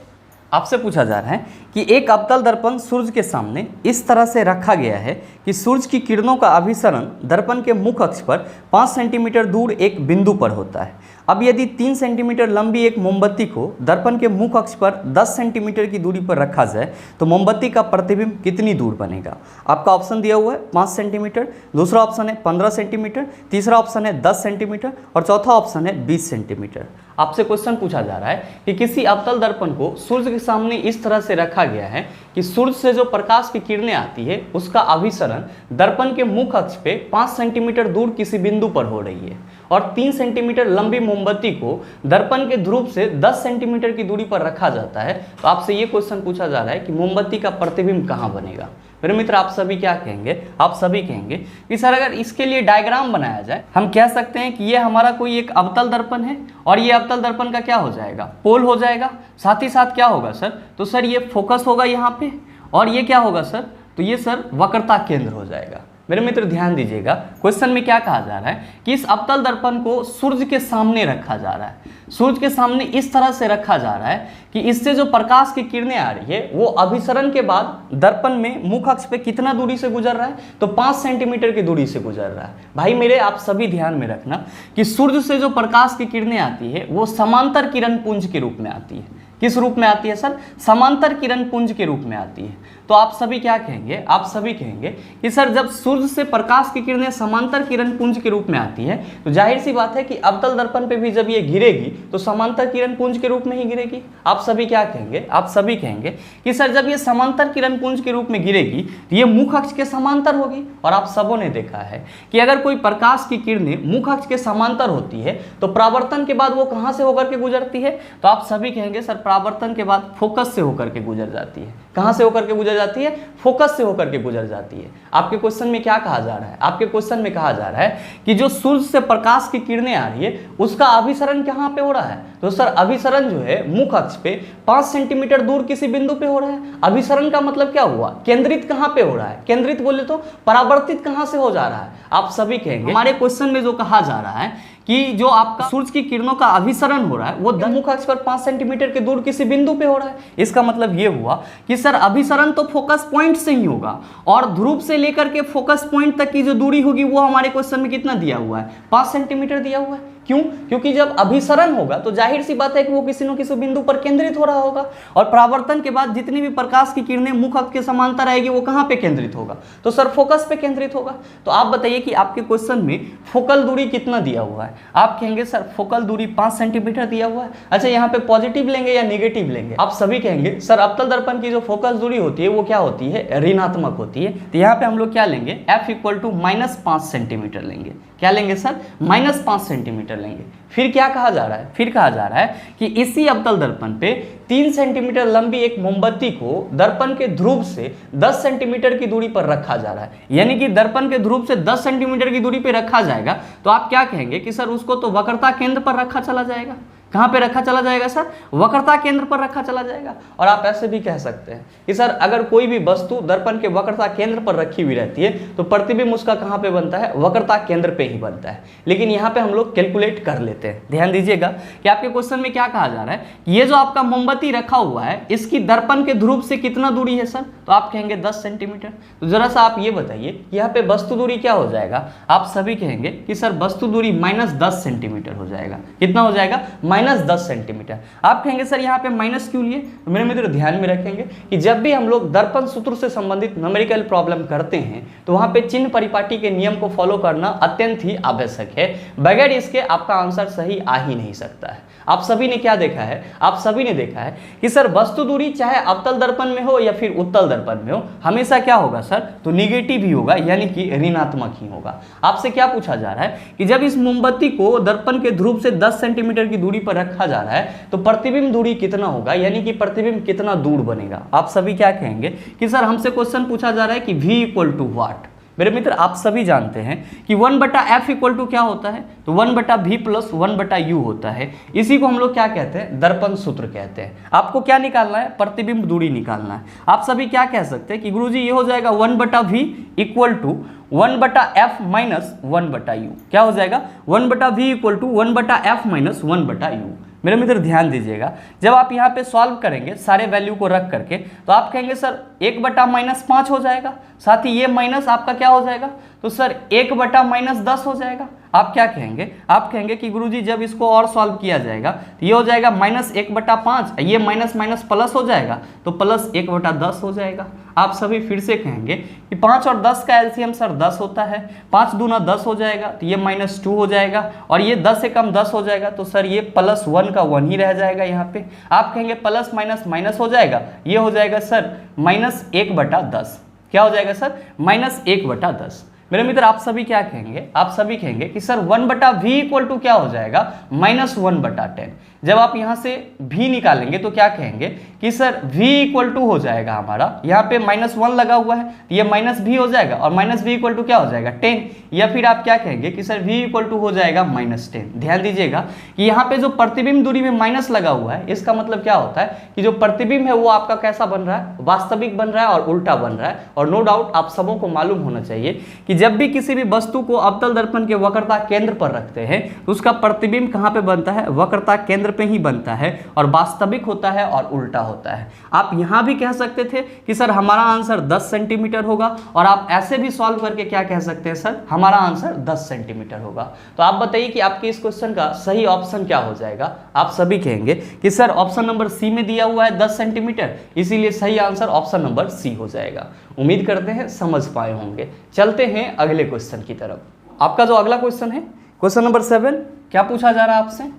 आपसे पूछा जा रहा है कि एक अवतल दर्पण सूर्य के सामने इस तरह से रखा गया है कि सूर्य की किरणों का अभिसरण दर्पण के मुख्य अक्ष पर 5 सेंटीमीटर दूर एक बिंदु पर होता है। अब यदि 3 सेंटीमीटर लंबी एक मोमबत्ती को दर्पण के मुख्य अक्ष पर 10 सेंटीमीटर की दूरी पर रखा जाए तो मोमबत्ती का प्रतिबिंब कितनी दूर बनेगा। आपका ऑप्शन दिया हुआ है 5 सेंटीमीटर, दूसरा ऑप्शन है 15 सेंटीमीटर, तीसरा ऑप्शन है 10 सेंटीमीटर और चौथा ऑप्शन है 20 सेंटीमीटर। आपसे क्वेश्चन पूछा जा रहा है कि किसी अवतल दर्पण को सूर्य के सामने इस तरह से रखा गया है कि सूर्य से जो प्रकाश की किरणें आती है उसका अभिसरण दर्पण के मुख्य अक्ष पे 5 सेंटीमीटर दूर किसी बिंदु पर हो रही है और 3 सेंटीमीटर लंबी मोमबत्ती को दर्पण के ध्रुव से 10 सेंटीमीटर की दूरी पर रखा जाता है। तो आपसे ये क्वेश्चन पूछा जा रहा है कि मोमबत्ती का प्रतिबिंब कहाँ बनेगा। मेरे मित्र आप सभी क्या कहेंगे। आप सभी कहेंगे कि सर अगर इसके लिए डायग्राम बनाया जाए, हम कह सकते हैं कि ये हमारा कोई एक अवतल दर्पण है और ये अवतल दर्पण का क्या हो जाएगा, पोल हो जाएगा। साथ ही साथ क्या होगा सर, तो सर ये फोकस होगा यहाँ पे और ये क्या होगा सर, तो ये सर वक्रता केंद्र हो जाएगा। मेरे मित्र ध्यान दीजिएगा, क्वेश्चन में क्या कहा जा रहा है कि इस अवतल दर्पण को सूर्य के सामने रखा जा रहा है। सूर्य के सामने इस तरह से रखा जा रहा है कि इससे जो प्रकाश की किरणें आ रही है वो अभिसरण के बाद दर्पण में मुख्य अक्ष पे कितना दूरी से गुजर रहा है, तो 5 सेंटीमीटर की दूरी से गुजर रहा है। भाई मेरे आप सभी ध्यान में रखना कि सूर्य से जो प्रकाश की किरणें आती है वो समांतर किरण पुंज के रूप में आती है। किस रूप में आती है सर, समांतर किरण पुंज के रूप में आती है। तो आप सभी क्या कहेंगे, आप सभी कहेंगे कि सर जब सूर्य से प्रकाश की किरणें समांतर किरण पुंज के रूप में आती है तो जाहिर सी बात है कि अवतल दर्पण पे भी जब ये गिरेगी तो समांतर किरण पुंज के रूप में ही गिरेगी। आप सभी क्या कहेंगे, आप सभी कहेंगे कि सर जब ये समांतर किरण पुंज के रूप में गिरेगी तो ये मुख्य अक्ष के समांतर होगी। और आप सबों ने देखा है कि अगर कोई प्रकाश की किरणें मुख्य अक्ष के समांतर होती है तो परावर्तन के बाद वो कहाँ से होकर के गुजरती है, तो आप सभी कहेंगे सर परावर्तन के बाद फोकस से होकर के गुजर जाती है। कहां से होकर के गुजर जाती है, फोकस से होकर के गुजर जाती है। आपके क्वेश्चन में क्या कहा जा रहा है, आपके क्वेश्चन में कहा जा रहा है कि जो सूर्य से प्रकाश की किरणें आ रही है उसका अभिसरण कहां पे हो रहा है, तो सर अभिसरण जो है मुख्य अक्ष पे 5 सेंटीमीटर दूर किसी बिंदु पे हो रहा है। अभिसरण का मतलब क्या हुआ, केंद्रित कहां पे हो रहा है, केंद्रित बोले तो परावर्तित कहां से हो जा रहा है। आप सभी कहेंगे हमारे क्वेश्चन में जो कहा जा रहा है कि जो आपका सूरज की किरणों का अभिसरण हो रहा है वो मुख्य अक्ष पर 5 सेंटीमीटर के दूर किसी बिंदु पे हो रहा है। इसका मतलब ये हुआ कि सर अभिसरण तो फोकस पॉइंट से ही होगा और ध्रुव से लेकर के फोकस पॉइंट तक की जो दूरी होगी वो हमारे क्वेश्चन में कितना दिया हुआ है, 5 सेंटीमीटर दिया हुआ है। क्यों? क्योंकि जब अभिसरण होगा तो जाहिर सी बात है कि वो किसी न किसी बिंदु पर केंद्रित हो रहा होगा और परावर्तन के बाद जितनी भी प्रकाश की किरणें मुख्य अक्ष के समांतर आएगी वो कहां पे केंद्रित होगा, तो सर फोकस पे केंद्रित होगा। तो आप बताइए कि आपके क्वेश्चन में फोकल दूरी कितना दिया हुआ है? आप कहेंगे सर फोकल दूरी 5 सेंटीमीटर दिया हुआ है। अच्छा, यहाँ पे पॉजिटिव लेंगे या नेगेटिव लेंगे? आप सभी कहेंगे सर अवतल दर्पण की जो फोकस दूरी होती है वो क्या होती है, ऋणात्मक होती है। तो यहाँ पे हम लोग क्या लेंगे, f इक्वल टू -5 सेंटीमीटर लेंगे। क्या लेंगे सर? -5 सेंटीमीटर लेंगे। फिर क्या कहा जा रहा है? फिर कहा जा रहा है कि इसी अवतल दर्पण पे 3 सेंटीमीटर लंबी एक मोमबत्ती को दर्पण के ध्रुव से 10 सेंटीमीटर की दूरी पर रखा जा रहा है। यानी कि दर्पण के ध्रुव से 10 सेंटीमीटर की दूरी पे रखा जाएगा तो आप क्या कहेंगे कि सर उसको तो वक्रता केंद्र पर रखा चला जाएगा। कहां पे रखा चला जाएगा सर? वक्रता केंद्र पर रखा चला जाएगा। और आप ऐसे भी कह सकते हैं कि सर अगर कोई भी वस्तु दर्पण के वक्रता केंद्र पर रखी हुई रहती है तो प्रतिबिंब उसका कहां पे बनता है, वक्रता केंद्र पे ही बनता है। लेकिन यहाँ पे हम लोग कैलकुलेट कर लेते हैं। ध्यान दीजिएगा कि आपके क्वेश्चन में क्या कहा जा रहा है कि ये जो आपका मोमबत्ती रखा हुआ है इसकी दर्पण के ध्रुव से कितना दूरी है सर? तो आप कहेंगे 10 सेंटीमीटर। तो जरा सा आप ये बताइए यहाँ पे वस्तु दूरी क्या हो जाएगा? आप सभी कहेंगे कि सर वस्तु दूरी -10 सेंटीमीटर हो जाएगा। कितना हो जाएगा? -10 सेंटीमीटर। आप कहेंगे सर यहाँ पे माइनस क्यों लिए? तो मेरे मित्र ध्यान में रखेंगे कि जब भी हम लोग दर्पण सूत्र से संबंधित न्यूमेरिकल प्रॉब्लम करते हैं तो वहां पे चिन्ह परिपाटी के नियम को फॉलो करना अत्यंत ही आवश्यक है। बगैर इसके आपका आंसर सही आ ही नहीं सकता है। आप सभी ने क्या देखा है? आप सभी ने देखा है कि सर वस्तु दूरी चाहे अवतल दर्पण में हो या फिर उत्तल दर्पण में हो हमेशा क्या होगा सर? तो निगेटिव ही होगा, यानी कि ऋणात्मक ही होगा। आपसे क्या पूछा जा रहा है कि जब इस मोमबत्ती को दर्पण के ध्रुव से 10 सेंटीमीटर की दूरी पर रखा जा रहा है तो प्रतिबिंब दूरी कितना होगा, यानी कि प्रतिबिंब कितना दूर बनेगा। आप सभी क्या कहेंगे कि सर हमसे क्वेश्चन पूछा जा रहा है कि v इक्वल टू व्हाट। मेरे मित्र आप सभी जानते हैं कि 1/f इक्वल टू क्या होता है? तो 1/v प्लस 1/u होता है। इसी को हम लोग क्या कहते हैं? दर्पण सूत्र कहते हैं। आपको क्या निकालना है? प्रतिबिंब दूरी निकालना है। आप सभी क्या कह सकते हैं कि गुरुजी ये हो जाएगा 1/v equal to 1/f minus 1/u। क्या हो जाएगा? 1/v equal to 1/f minus 1/u। मेरे मित्र ध्यान दीजिएगा, जब आप यहाँ पे सॉल्व करेंगे सारे वैल्यू को रख करके तो आप कहेंगे सर 1/-5 हो जाएगा, साथ ही ये माइनस आपका क्या हो जाएगा? तो सर 1/-10 हो जाएगा। आप क्या कहेंगे? आप कहेंगे कि गुरुजी जब इसको और सॉल्व किया जाएगा तो ये हो जाएगा -1/5, ये माइनस माइनस प्लस हो जाएगा तो प्लस 1/10 हो जाएगा। आप सभी फिर से कहेंगे कि 5 और 10 का एलसीएम सर 10 होता है, 5 दूना 10 हो जाएगा तो ये -2 हो जाएगा और ये 10 से कम 10 हो जाएगा तो सर ये +1 का 1 ही रह जाएगा यहाँ पे। आप कहेंगे प्लस माइनस माइनस हो जाएगा, ये हो जाएगा सर -1/10। क्या हो जाएगा सर? -1/10। मेरे मित्र आप सभी क्या कहेंगे? आप सभी कहेंगे कि सर 1/v इक्वल टू क्या हो जाएगा? -1/10। जब आप यहाँ से v निकालेंगे तो क्या कहेंगे कि सर v इक्वल टू हो जाएगा हमारा, यहाँ पे -1 लगा हुआ है तो ये -v हो जाएगा और -v इक्वल टू क्या हो जाएगा? 10। या फिर आप क्या कहेंगे कि सर v इक्वल टू हो जाएगा -10। ध्यान दीजिएगा कि यहाँ पे जो प्रतिबिंब दूरी में माइनस लगा हुआ है इसका मतलब क्या होता है कि जो प्रतिबिंब है वो आपका कैसा बन रहा है? वास्तविक बन रहा है और उल्टा बन रहा है। और नो डाउट आप सबों को मालूम होना चाहिए कि जब भी किसी भी वस्तु को अवतल दर्पण के वक्रता केंद्र पर रखते हैं तो उसका प्रतिबिंब कहाँ पे बनता है? वक्रता केंद्र पे ही बनता है और वास्तविक होता है और उल्टा होता है। आप यहां भी कह सकते थे कि सर हमारा आंसर 10 सेंटीमीटर होगा और आप ऐसे भी सॉल्व करके क्या कह सकते हैं? सर हमारा आंसर 10 सेंटीमीटर होगा। तो आप बताइए कि आपके इस क्वेश्चन का सही ऑप्शन क्या हो जाएगा? आप सभी कहेंगे कि सर ऑप्शन नंबर सी में दिया हुआ है 10 सेंटीमीटर, इसीलिए सही आंसर ऑप्शन नंबर सी हो जाएगा। उम्मीद करते हैं समझ पाए होंगे। चलते हैं अगले क्वेश्चन की तरफ। आपका जो अगला क्वेश्चन है क्वेश्चन नंबर 7, क्या पूछा जा रहा है आपसे?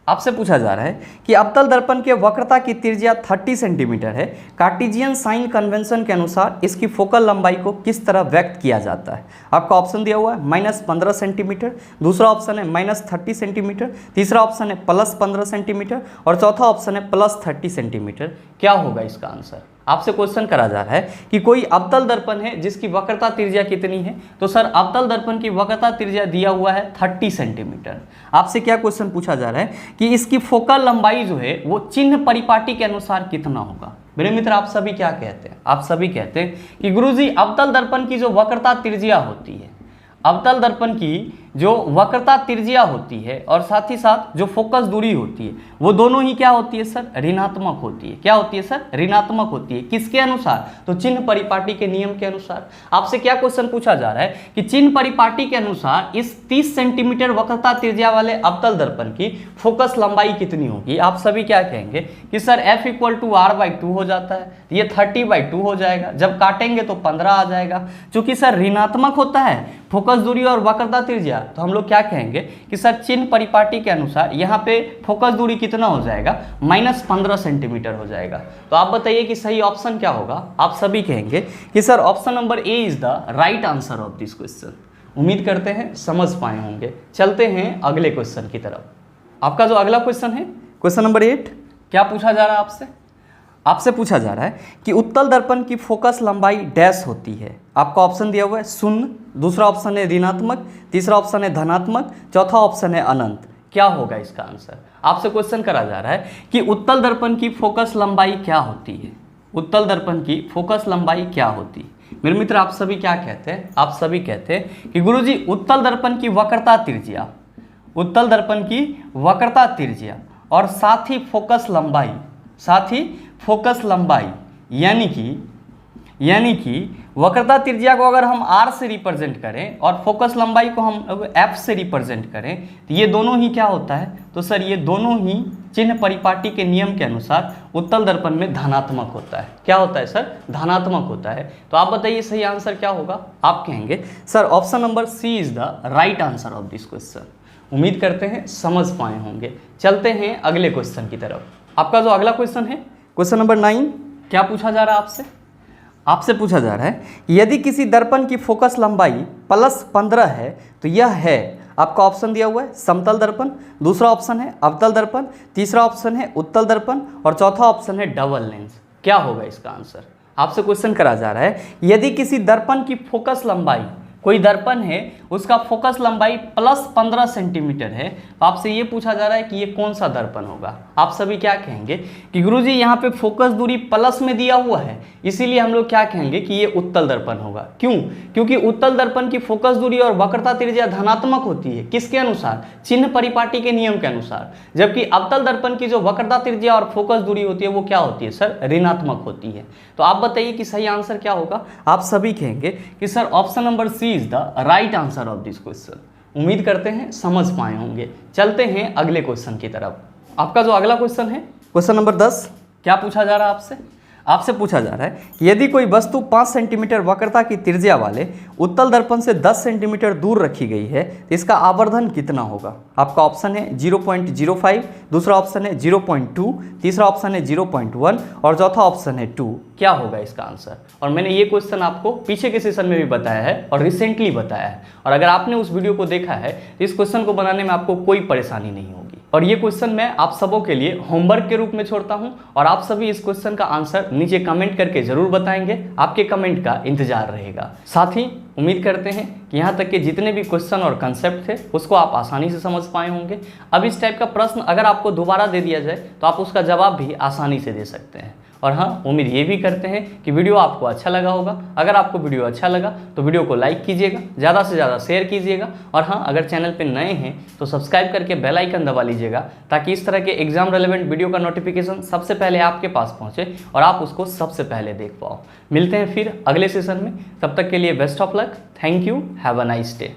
आपसे पूछा जा रहा है कि अवतल दर्पण के वक्रता की त्रिज्या 30 सेंटीमीटर है। कार्टेशियन साइन कन्वेंशन के अनुसार इसकी फोकल लंबाई को किस तरह व्यक्त किया जाता है? आपका ऑप्शन दिया हुआ है -15 सेंटीमीटर, दूसरा ऑप्शन है -30 सेंटीमीटर, तीसरा ऑप्शन है +15 सेंटीमीटर और चौथा ऑप्शन है +30 सेंटीमीटर। क्या होगा इसका आंसर? आपसे क्वेश्चन करा जा रहा है कि कोई अवतल दर्पण है जिसकी वक्रता त्रिज्या कितनी है? तो सर अवतल दर्पण की वक्रता त्रिज्या दिया हुआ है 30 सेंटीमीटर। आपसे क्या क्वेश्चन पूछा जा रहा है कि इसकी फोकल लंबाई जो है वो चिन्ह परिपाटी के अनुसार कितना होगा? मेरे मित्र आप सभी क्या कहते हैं? आप सभी कहते हैं कि गुरुजी अवतल दर्पण की जो वक्रता त्रिज्या होती है, अवतल दर्पण की जो वक्रता त्रिज्या होती है और साथ ही साथ जो फोकस दूरी होती है वो दोनों ही क्या होती है सर, ऋणात्मक होती है। क्या होती है सर, ऋणात्मक होती है। किसके अनुसार, तो चिन्ह परिपाटी के नियम के अनुसार। आपसे क्या क्वेश्चन पूछा जा रहा है कि चिन्ह परिपाटी के अनुसार इस 30 सेंटीमीटर वक्रता त्रिज्या वाले अवतल दर्पण की फोकस लंबाई कितनी होगी। आप सभी क्या कहेंगे कि सर f = r/2 हो जाता है, ये 30/2 हो जाएगा, जब काटेंगे तो 15 आ जाएगा। चूंकि सर ऋणात्मक होता है फोकस दूरी और वक्रता त्रिज्या, तो हम लोग क्या कहेंगे कि सर चिन्ह परिपाटी के अनुसार यहाँ पे फोकस दूरी कितना हो जाएगा, -15 सेंटीमीटर हो जाएगा। तो आप बताइए कि सही ऑप्शन क्या होगा। आप सभी कहेंगे कि sir option number A is the right answer of this question. उम्मीद करते हैं समझ पाए होंगे। चलते हैं अगले क्वेश्चन की तरफ। आपका जो अगला क्वेश्चन है, क्वेश्चन नंबर 8, क्या पूछा जा रहा है आपसे। आपसे पूछा जा रहा है कि उत्तल दर्पण की फोकस लंबाई डैश होती है। आपका ऑप्शन दिया हुआ है 0, दूसरा ऑप्शन है ऋणात्मक, तीसरा ऑप्शन है धनात्मक, चौथा ऑप्शन है अनंत। क्या होगा इसका आंसर। आपसे क्वेश्चन करा जा रहा है कि उत्तल दर्पण की फोकस लंबाई क्या होती है। उत्तल दर्पण की फोकस लंबाई क्या होती है। मेरे मित्र आप सभी क्या कहते हैं, आप सभी कहते हैं कि गुरुजी उत्तल दर्पण की वक्रता त्रिज्या, उत्तल दर्पण की वक्रता त्रिज्या और साथ ही फोकस लंबाई, साथ ही फोकस लंबाई यानी कि वक्रता त्रिज्या को अगर हम r से रिप्रेजेंट करें और फोकस लंबाई को हम f से रिप्रेजेंट करें तो ये दोनों ही क्या होता है, तो सर ये दोनों ही चिन्ह परिपाटी के नियम के अनुसार उत्तल दर्पण में धनात्मक होता है। क्या होता है सर, धनात्मक होता है। तो आप बताइए सही आंसर क्या होगा। आप कहेंगे sir option number C is the right answer of this question. उम्मीद करते हैं समझ पाए होंगे। चलते हैं अगले क्वेश्चन की तरफ। आपका जो अगला क्वेश्चन है, क्वेश्चन नंबर 9, क्या पूछा जा रहा है आपसे। आपसे पूछा जा रहा है कि यदि किसी दर्पण की फोकस लंबाई +15 है तो यह है। आपका ऑप्शन दिया हुआ है समतल दर्पण, दूसरा ऑप्शन है अवतल दर्पण, तीसरा ऑप्शन है उत्तल दर्पण और चौथा ऑप्शन है डबल लेंस। क्या होगा इसका आंसर। आपसे क्वेश्चन करा जा रहा है यदि किसी दर्पण की फोकस लंबाई, कोई दर्पण है उसका फोकस लंबाई +15 सेंटीमीटर है, तो आपसे ये पूछा जा रहा है कि ये कौन सा दर्पण होगा। आप सभी क्या कहेंगे कि गुरुजी यहाँ पे फोकस दूरी प्लस में दिया हुआ है, इसीलिए हम लोग क्या कहेंगे कि ये उत्तल दर्पण होगा। क्यों, क्योंकि उत्तल दर्पण की फोकस दूरी और वक्रता त्रिज्या धनात्मक होती है। किसके अनुसार, चिन्ह परिपाटी के नियम के अनुसार। जबकि अवतल दर्पण की जो वक्रता त्रिज्या और फोकस दूरी होती है वो क्या होती है सर, ऋणात्मक होती है। तो आप बताइए कि सही आंसर क्या होगा। आप सभी कहेंगे कि sir option number C is the right answer of this question. उम्मीद करते हैं समझ पाए होंगे। चलते हैं अगले क्वेश्चन की तरफ। आपका जो अगला क्वेश्चन है, क्वेश्चन नंबर 10, क्या पूछा जा रहा है आपसे। आपसे पूछा जा रहा है कि यदि कोई वस्तु 5 सेंटीमीटर वक्रता की त्रिज्या वाले उत्तल दर्पण से 10 सेंटीमीटर दूर रखी गई है तो इसका आवर्धन कितना होगा। आपका ऑप्शन है 0.05, दूसरा ऑप्शन है 0.2, तीसरा ऑप्शन है 0.1 और चौथा ऑप्शन है 2। क्या होगा इसका आंसर। और मैंने ये क्वेश्चन आपको पीछे के सेशन में भी बताया है और रिसेंटली बताया है, और अगर आपने उस वीडियो को देखा है तो इस क्वेश्चन को बनाने में आपको कोई परेशानी नहीं होगी। और ये क्वेश्चन मैं आप सबों के लिए होमवर्क के रूप में छोड़ता हूं और आप सभी इस क्वेश्चन का आंसर नीचे कमेंट करके जरूर बताएंगे। आपके कमेंट का इंतजार रहेगा। साथ ही उम्मीद करते हैं कि यहाँ तक के जितने भी क्वेश्चन और कंसेप्ट थे उसको आप आसानी से समझ पाए होंगे। अब इस टाइप का प्रश्न अगर आपको दोबारा दे दिया जाए तो आप उसका जवाब भी आसानी से दे सकते हैं। और हाँ, उम्मीद ये भी करते हैं कि वीडियो आपको अच्छा लगा होगा। अगर आपको वीडियो अच्छा लगा तो वीडियो को लाइक कीजिएगा, ज़्यादा से ज़्यादा शेयर कीजिएगा। और हाँ, अगर चैनल पे नए हैं तो सब्सक्राइब करके बेल आइकन दबा लीजिएगा, ताकि इस तरह के एग्जाम रेलेवेंट वीडियो का नोटिफिकेशन सबसे पहले आपके पास पहुँचे और आप उसको सबसे पहले देख पाओ। मिलते हैं फिर अगले सेशन में, तब तक के लिए best of luck. Thank you, have a nice day.